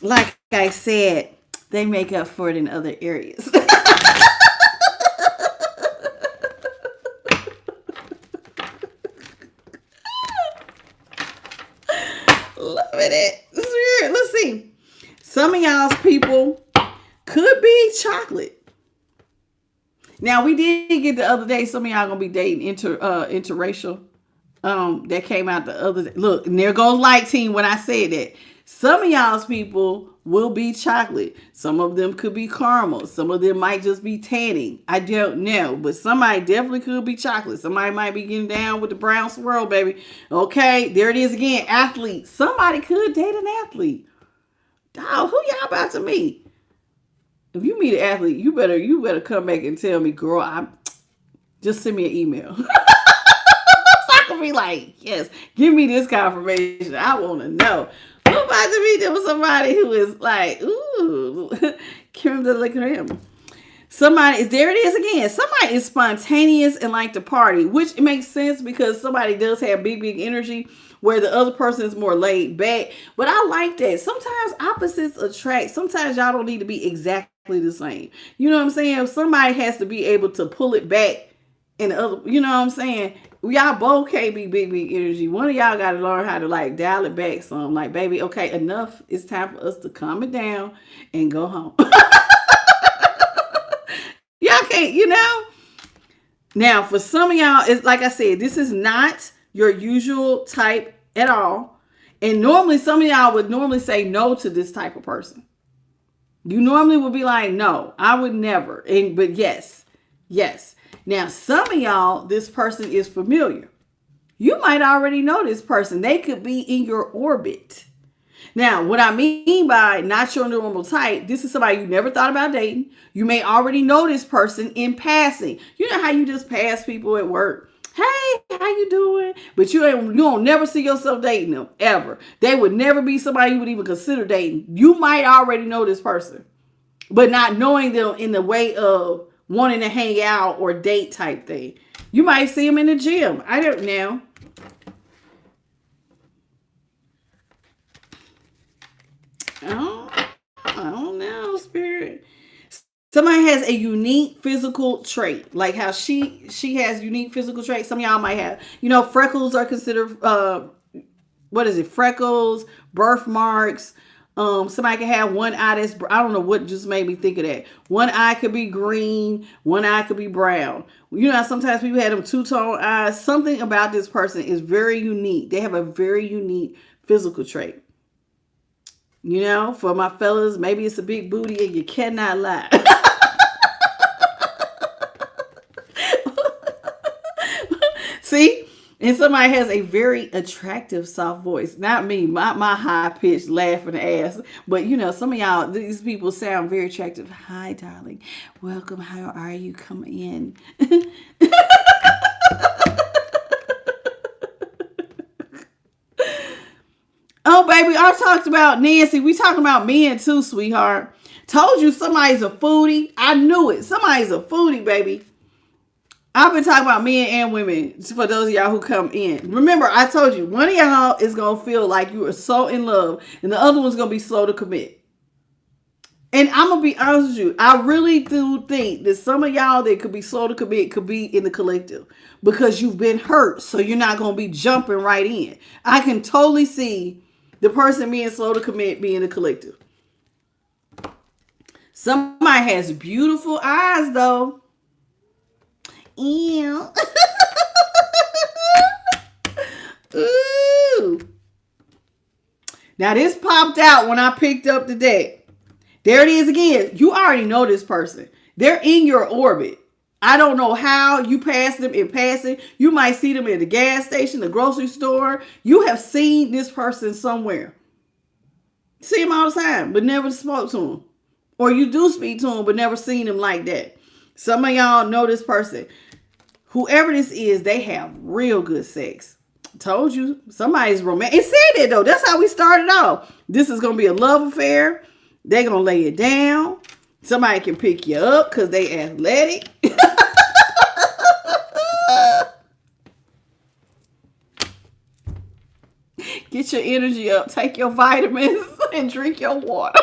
Like I said, they make up for it in other areas. Loving it. Let's see. Some of y'all's people could be chocolate. Now, we did get the other day, some of y'all gonna be dating interracial. That came out the other day. Look, and there goes Light Team when I said that. Some of y'all's people will be chocolate. Some of them could be caramel. Some of them might just be tanning. I don't know. But somebody definitely could be chocolate. Somebody might be getting down with the brown swirl, baby. Okay, there it is again. Athlete. Somebody could date an athlete. Dog, who y'all about to meet? If you meet an athlete, you better come back and tell me, girl, just send me an email. So I can be like, yes, give me this confirmation. I want to know. I'm about to meet them with somebody who is like, ooh, creme de la creme. Somebody is, there it is again. Somebody is spontaneous and like to party, which it makes sense because somebody does have big energy where the other person is more laid back. But I like that. Sometimes opposites attract. Sometimes y'all don't need to be exactly the same. You know what I'm saying? Somebody has to be able to pull it back and the other, you know what I'm saying? Y'all both can't be big energy. One of y'all got to learn how to like dial it back some. Like, baby, okay, enough. It's time for us to calm it down and go home. Y'all can't, you know? Now, for some of y'all, it's like I said, this is not your usual type at all. And normally, some of y'all would normally say no to this type of person. You normally would be like, no, I would never. But yes. Now, some of y'all, this person is familiar. You might already know this person. They could be in your orbit. Now, what I mean by not your normal type, this is somebody you never thought about dating. You may already know this person in passing. You know how you just pass people at work. Hey, how you doing? But you don't never see yourself dating them, ever. They would never be somebody you would even consider dating. You might already know this person, but not knowing them in the way of wanting to hang out or date type thing. You might see them in the gym. I don't know. I don't know, spirit. Somebody has a unique physical trait, like how she has unique physical traits. Some of y'all might have, freckles are considered, freckles, birthmarks. Somebody can have one eye that's, I don't know what just made me think of that. One eye could be green, one eye could be brown. You know, sometimes people have them two-tone eyes. Something about this person is very unique. They have a very unique physical trait. You know, for my fellas, maybe it's a big booty and you cannot lie. See? And somebody has a very attractive soft voice. Not me, my high-pitched laughing ass. But, some of y'all, these people sound very attractive. Hi, darling. Welcome. How are you? Come in. Oh, baby, I talked about Nancy. We talking about men too, sweetheart. Told you somebody's a foodie. I knew it. Somebody's a foodie, baby. I've been talking about men and women for those of y'all who come in. Remember, I told you, one of y'all is going to feel like you are so in love, and the other one's going to be slow to commit. And I'm going to be honest with you. I really do think that some of y'all that could be slow to commit could be in the collective because you've been hurt, so you're not going to be jumping right in. I can totally see the person being slow to commit being the collective. Somebody has beautiful eyes, though. Ew. Ooh. Now, this popped out when I picked up the deck. There it is again. You already know this person. They're in your orbit. I don't know how you pass them in passing. You might see them at the gas station, the grocery store. You have seen this person somewhere. See him all the time, but never spoke to him. Or you do speak to him, but never seen him like that. Some of y'all know this person. Whoever this is, they have real good sex. Told you, somebody's romantic. It said that though. That's how we started off. This is going to be a love affair. They're going to lay it down. Somebody can pick you up because they athletic. Get your energy up. Take your vitamins and drink your water.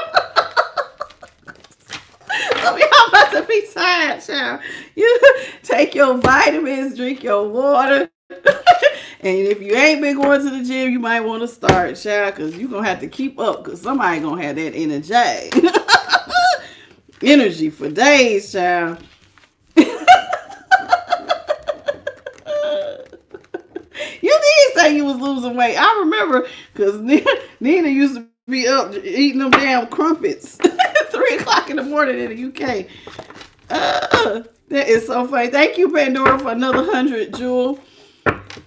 Some of y'all about to be tired, child. You take your vitamins, drink your water. And if you ain't been going to the gym, you might want to start, child, because you're going to have to keep up because somebody going to have that energy. Energy for days, child. You did say you was losing weight. I remember because Nina used to be up eating them damn crumpets 3 o'clock in the morning in the UK. That is so funny. Thank you, Pandora, for another 100, Jewel.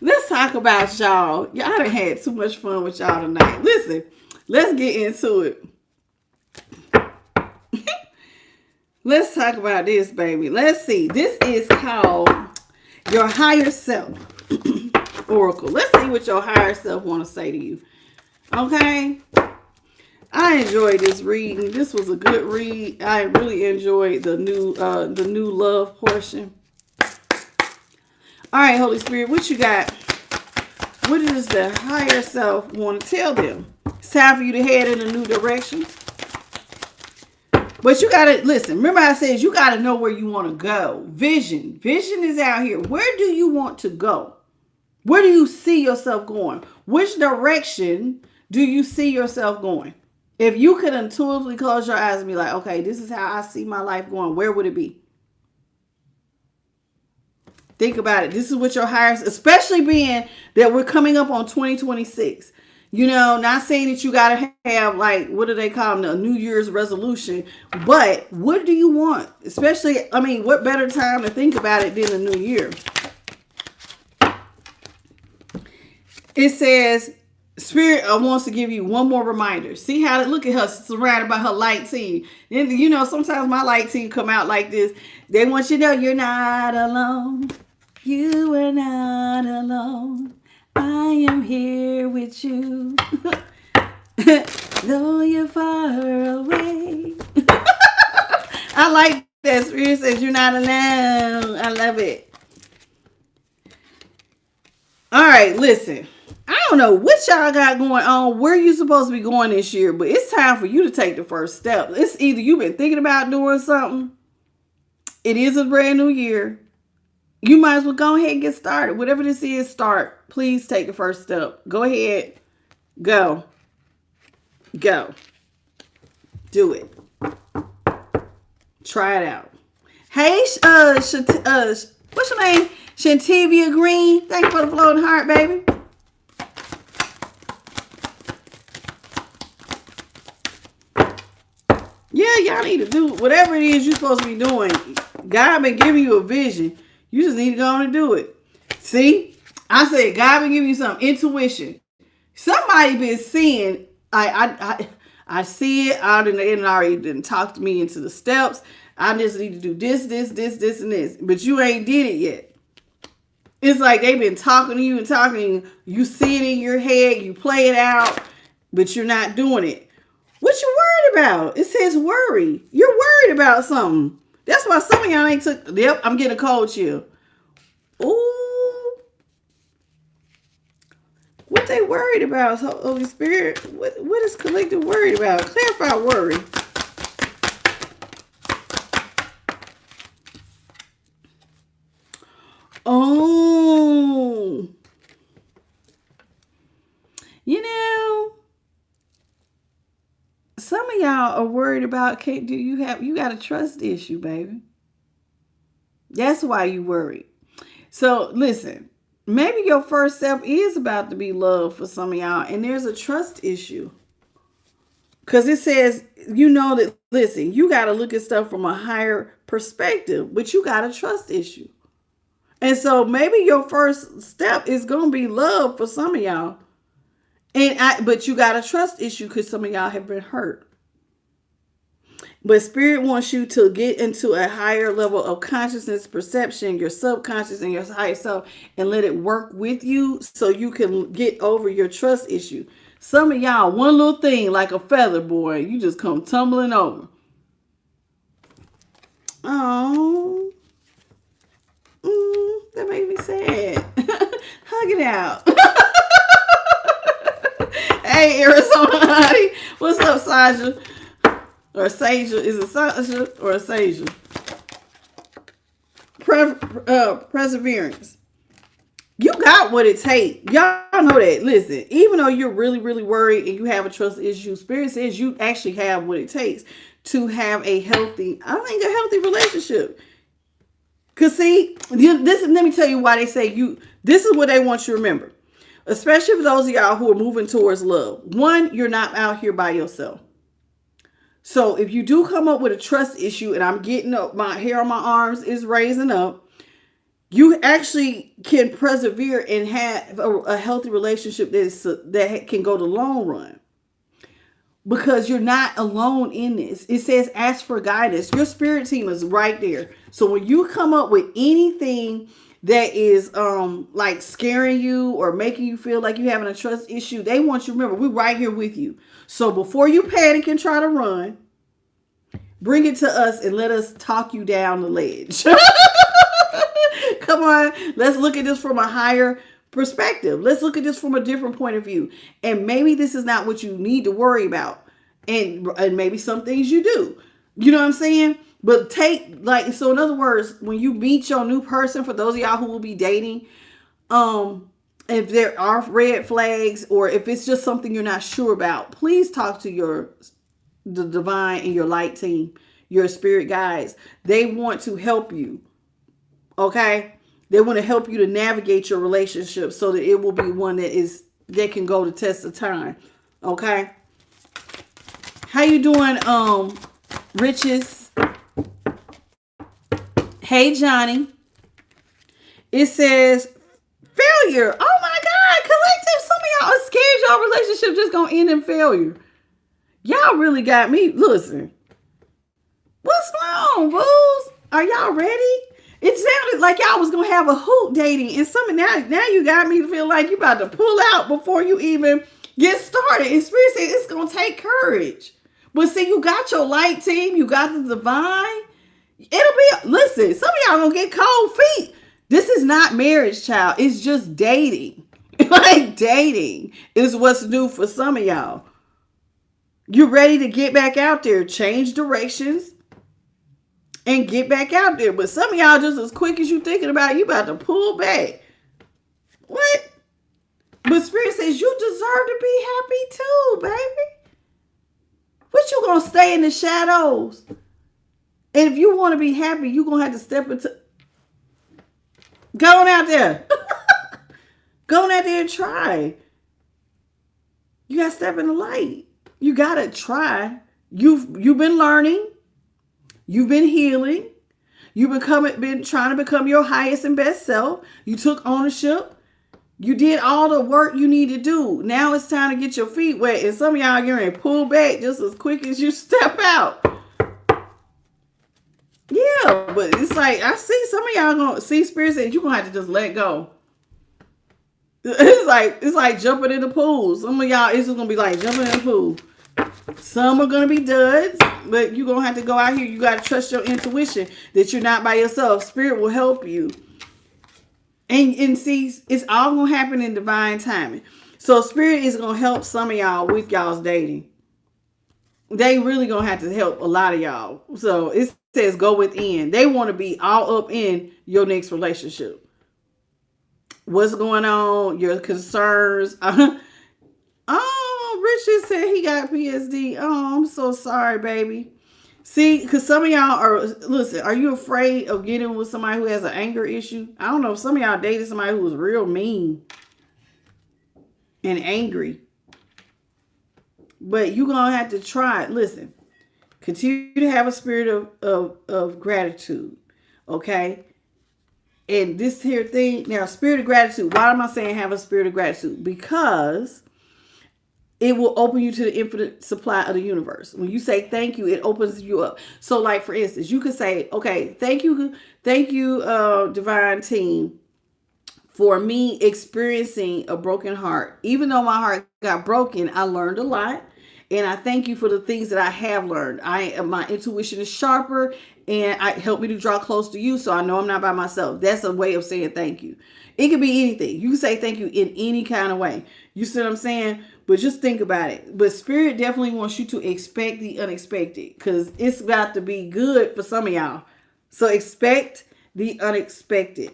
Let's talk about y'all. Y'all done had too much fun with y'all tonight. Listen, let's get into it. Let's talk about this, baby. Let's see. This is called your higher self oracle. Let's see what your higher self want to say to you. Okay? I enjoyed this reading. This was a good read. I really enjoyed the new love portion. All right, Holy Spirit, what you got? What does the higher self want to tell them? It's time for you to head in a new direction. But you got to, listen, remember I said you got to know where you want to go. Vision. Vision is out here. Where do you want to go? Where do you see yourself going? Which direction do you see yourself going? If you could intuitively close your eyes and be like, okay, this is how I see my life going, where would it be? Think about it. This is what your higher, especially being that we're coming up on 2026. You know, not saying that you got to have, like, what do they call them, a New Year's resolution, but what do you want? Especially, I mean, what better time to think about it than the new year? It says, Spirit wants to give you one more reminder. See how to look at her surrounded by her light team. And you know, sometimes my light team come out like this. They want you to know you're not alone. You are not alone. I am here with you. Though you're far away. I like that. Spirit says you're not alone. I love it. All right, listen. I don't know what y'all got going on, where you supposed to be going this year, but it's time for you to take the first step. It's either you've been thinking about doing something. It is a brand new year. You might as well go ahead and get started. Whatever this is, start. Please take the first step. Go ahead. Go. Go. Do it. Try it out. Hey, what's your name? Shantivia Green. Thank you for the floating heart, baby. Yeah, y'all need to do whatever it is you're supposed to be doing. God been giving you a vision. You just need to go on and do it. See? I said God been giving you some intuition. Somebody been seeing, I see it. It already didn't talk to me into the steps. I just need to do this, and this. But you ain't did it yet. It's like they've been talking to you and talking to you. You see it in your head. You play it out. But you're not doing it. What you worried about? It says worry. You're worried about something. That's why some of y'all ain't took. Yep, I'm getting a cold chill. Ooh. What they worried about, Holy Spirit? What is collective worried about? Clarify worry. Oh. You know, some of y'all are worried about, you got a trust issue, baby. That's why you worried. So listen, maybe your first step is about to be love for some of y'all, and there's a trust issue. Because it says, you know that, listen, you got to look at stuff from a higher perspective, but you got a trust issue. And so maybe your first step is going to be love for some of y'all. But you got a trust issue because some of y'all have been hurt. But Spirit wants you to get into a higher level of consciousness, perception, your subconscious and your higher self, and let it work with you so you can get over your trust issue. Some of y'all, one little thing like a feather, boy, you just come tumbling over. Oh, that made me sad. Hug it out. Hey, Arizona honey. What's up, Saja? Or Saja. Is it Saja or Saja? Perseverance. You got what it takes. Y'all know that. Listen, even though you're really, really worried and you have a trust issue, Spirit says you actually have what it takes to have a healthy relationship. Because see, let me tell you why they say this is what they want you to remember. especially for those of y'all who are moving towards love. One, you're not out here by yourself. So if you do come up with a trust issue, and I'm getting up, my hair on my arms is raising up, you actually can persevere and have a healthy relationship that can go the long run. Because you're not alone in this. It says ask for guidance. Your spirit team is right there. So when you come up with anything that is like scaring you or making you feel like you're having a trust issue, they want you to remember, we're right here with you. So before you panic and try to run, bring it to us and let us talk you down the ledge. Come on, let's look at this from a higher perspective. Let's look at this from a different point of view. And maybe this is not what you need to worry about. And maybe some things you do. You know what I'm saying? But so in other words, when you meet your new person, for those of y'all who will be dating, if there are red flags or if it's just something you're not sure about, please talk to the divine and your light team, your spirit guides. They want to help you. Okay? They want to help you to navigate your relationship so that it will be one that can go the test of time. Okay? How you doing, Riches? Hey, Johnny. It says failure. Oh my God, collective. Some of y'all are scared y'all relationship just gonna end in failure. Y'all really got me. Listen. What's wrong, booze? Are y'all ready? It sounded like y'all was gonna have a hoot dating, and now you got me to feel like you about to pull out before you even get started. And Spirit said it's gonna take courage. But see, you got your light team, you got the divine. Listen, some of y'all gonna get cold feet. This is not marriage, child. It's just dating. Like dating is what's new for some of y'all. You're ready to get back out there, change directions, and get back out there. But some of y'all just as quick as you thinking about it, you about to pull back. What? But Spirit says you deserve to be happy too, baby. What you gonna stay in the shadows? And if you want to be happy, you gonna have to step into. Go on out there. Go on out there and try. You gotta step in the light. You gotta try. You've been learning. You've been healing. You've been trying to become your highest and best self. You took ownership. You did all the work you need to do. Now it's time to get your feet wet. And some of y'all getting ready to pull back just as quick as you step out. Yeah, but it's like, I see some of y'all gonna see Spirit said you're gonna have to just let go. It's like jumping in the pool. Some of y'all, it's just gonna be like jumping in the pool. Some are gonna be duds, but you're gonna have to go out here. You gotta trust your intuition that you're not by yourself. Spirit will help you. And see, it's all gonna happen in divine timing. So Spirit is gonna help some of y'all with y'all's dating. They really gonna have to help a lot of y'all. So it says go within. They want to be all up in your next relationship. What's going on? Your concerns. Oh, Richard said he got PSD. Oh, I'm so sorry, baby. See, because some of y'all are you afraid of getting with somebody who has an anger issue? I don't know. Some of y'all dated somebody who was real mean and angry. But you're going to have to try it. Listen, continue to have a spirit of gratitude. Okay? And this here thing, now, spirit of gratitude. Why am I saying have a spirit of gratitude? Because it will open you to the infinite supply of the universe. When you say thank you, it opens you up. So like, for instance, you could say, okay, thank you, divine team, for me experiencing a broken heart. Even though my heart got broken, I learned a lot. And I thank you for the things that I have learned. My intuition is sharper, and it helped me to draw close to you, so I know I'm not by myself. That's a way of saying thank you. It could be anything. You can say thank you in any kind of way. You see what I'm saying? But just think about it. But Spirit definitely wants you to expect the unexpected, because it's about to be good for some of y'all. So expect the unexpected.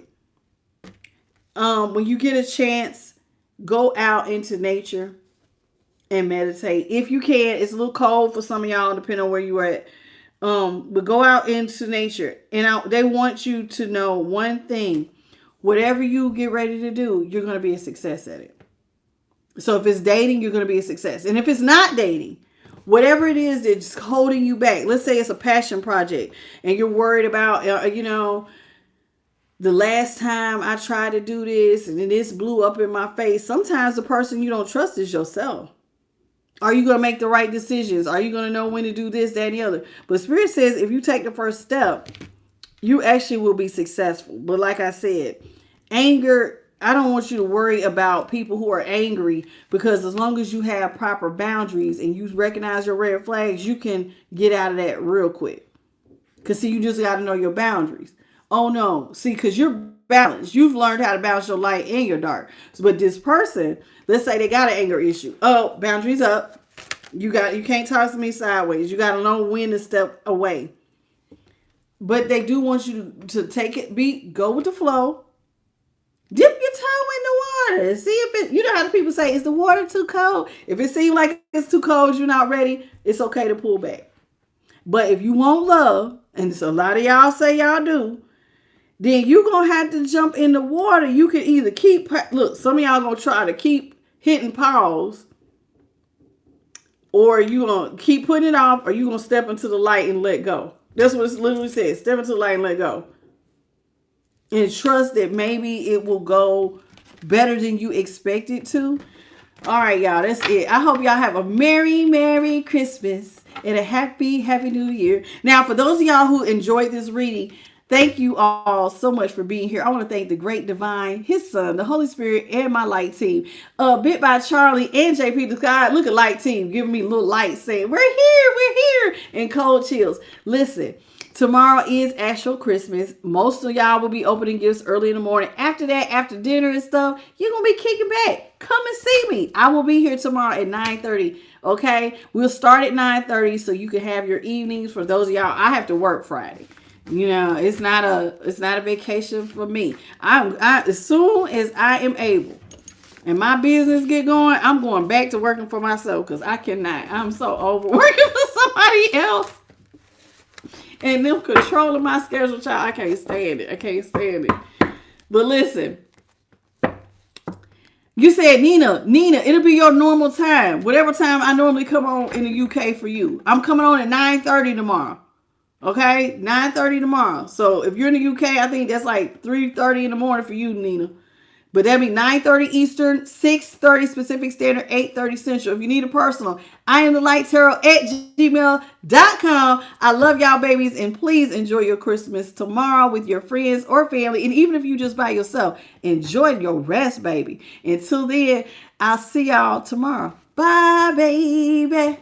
When you get a chance, go out into nature and meditate. If you can, it's a little cold for some of y'all, depending on where you are at. But go out into nature. And they want you to know one thing. Whatever you get ready to do, you're going to be a success at it. So if it's dating, you're going to be a success. And if it's not dating, whatever it is that's holding you back, let's say it's a passion project and you're worried about, the last time I tried to do this and then this blew up in my face. Sometimes the person you don't trust is yourself. Are you going to make the right decisions? Are you going to know when to do this, that, and the other? But Spirit says if you take the first step, you actually will be successful. But like I said, anger, I don't want you to worry about people who are angry, because as long as you have proper boundaries and you recognize your red flags, you can get out of that real quick. Because see, you just got to know your boundaries. Oh no, see, because you're balanced. You've learned how to balance your light and your dark. But this person, let's say they got an anger issue. Oh, boundaries up. You can't toss me sideways. You got to know when to step away. But they do want you to take it, go with the flow. Dip your toe in the water. See if you know how the people say, is the water too cold? If it seems like it's too cold, you're not ready, it's okay to pull back. But if you want love, and so a lot of y'all say y'all do, then you're going to have to jump in the water. You can either some of y'all going to try to keep hitting pause, or you going to keep putting it off, or you going to step into the light and let go. That's what it literally says. Step into the light and let go. And trust that maybe it will go better than you expect it to. All right, y'all. That's it. I hope y'all have a Merry, Merry Christmas and a Happy, Happy New Year. Now, for those of y'all who enjoyed this reading, thank you all so much for being here. I want to thank the great divine, his son, the Holy Spirit, and my light team. Bit by Charlie and JP the Sky. Look at light team giving me little lights saying, we're here, and cold chills. Listen, tomorrow is actual Christmas. Most of y'all will be opening gifts early in the morning. After that, after dinner and stuff, you're going to be kicking back. Come and see me. I will be here tomorrow at 9:30. Okay? We'll start at 9:30 so you can have your evenings. For those of y'all, I have to work Friday. You know, it's not a vacation for me. As soon as I am able and my business get going, I'm going back to working for myself, because I cannot. I'm so over working for somebody else and them controlling my schedule, child. I can't stand it. But listen, you said, Nina, it'll be your normal time. Whatever time I normally come on in the UK for you. I'm coming on at 9:30 tomorrow. Okay, 9:30 tomorrow. So if you're in the UK, I think that's like 3:30 in the morning for you, Nina. But that'd be 9:30 Eastern, 6:30 Pacific Standard, 8:30 Central. If you need a personal, I am the Light Tarot at gmail.com. I love y'all, babies, and please enjoy your Christmas tomorrow with your friends or family. And even if you just by yourself, enjoy your rest, baby. Until then, I'll see y'all tomorrow. Bye, baby.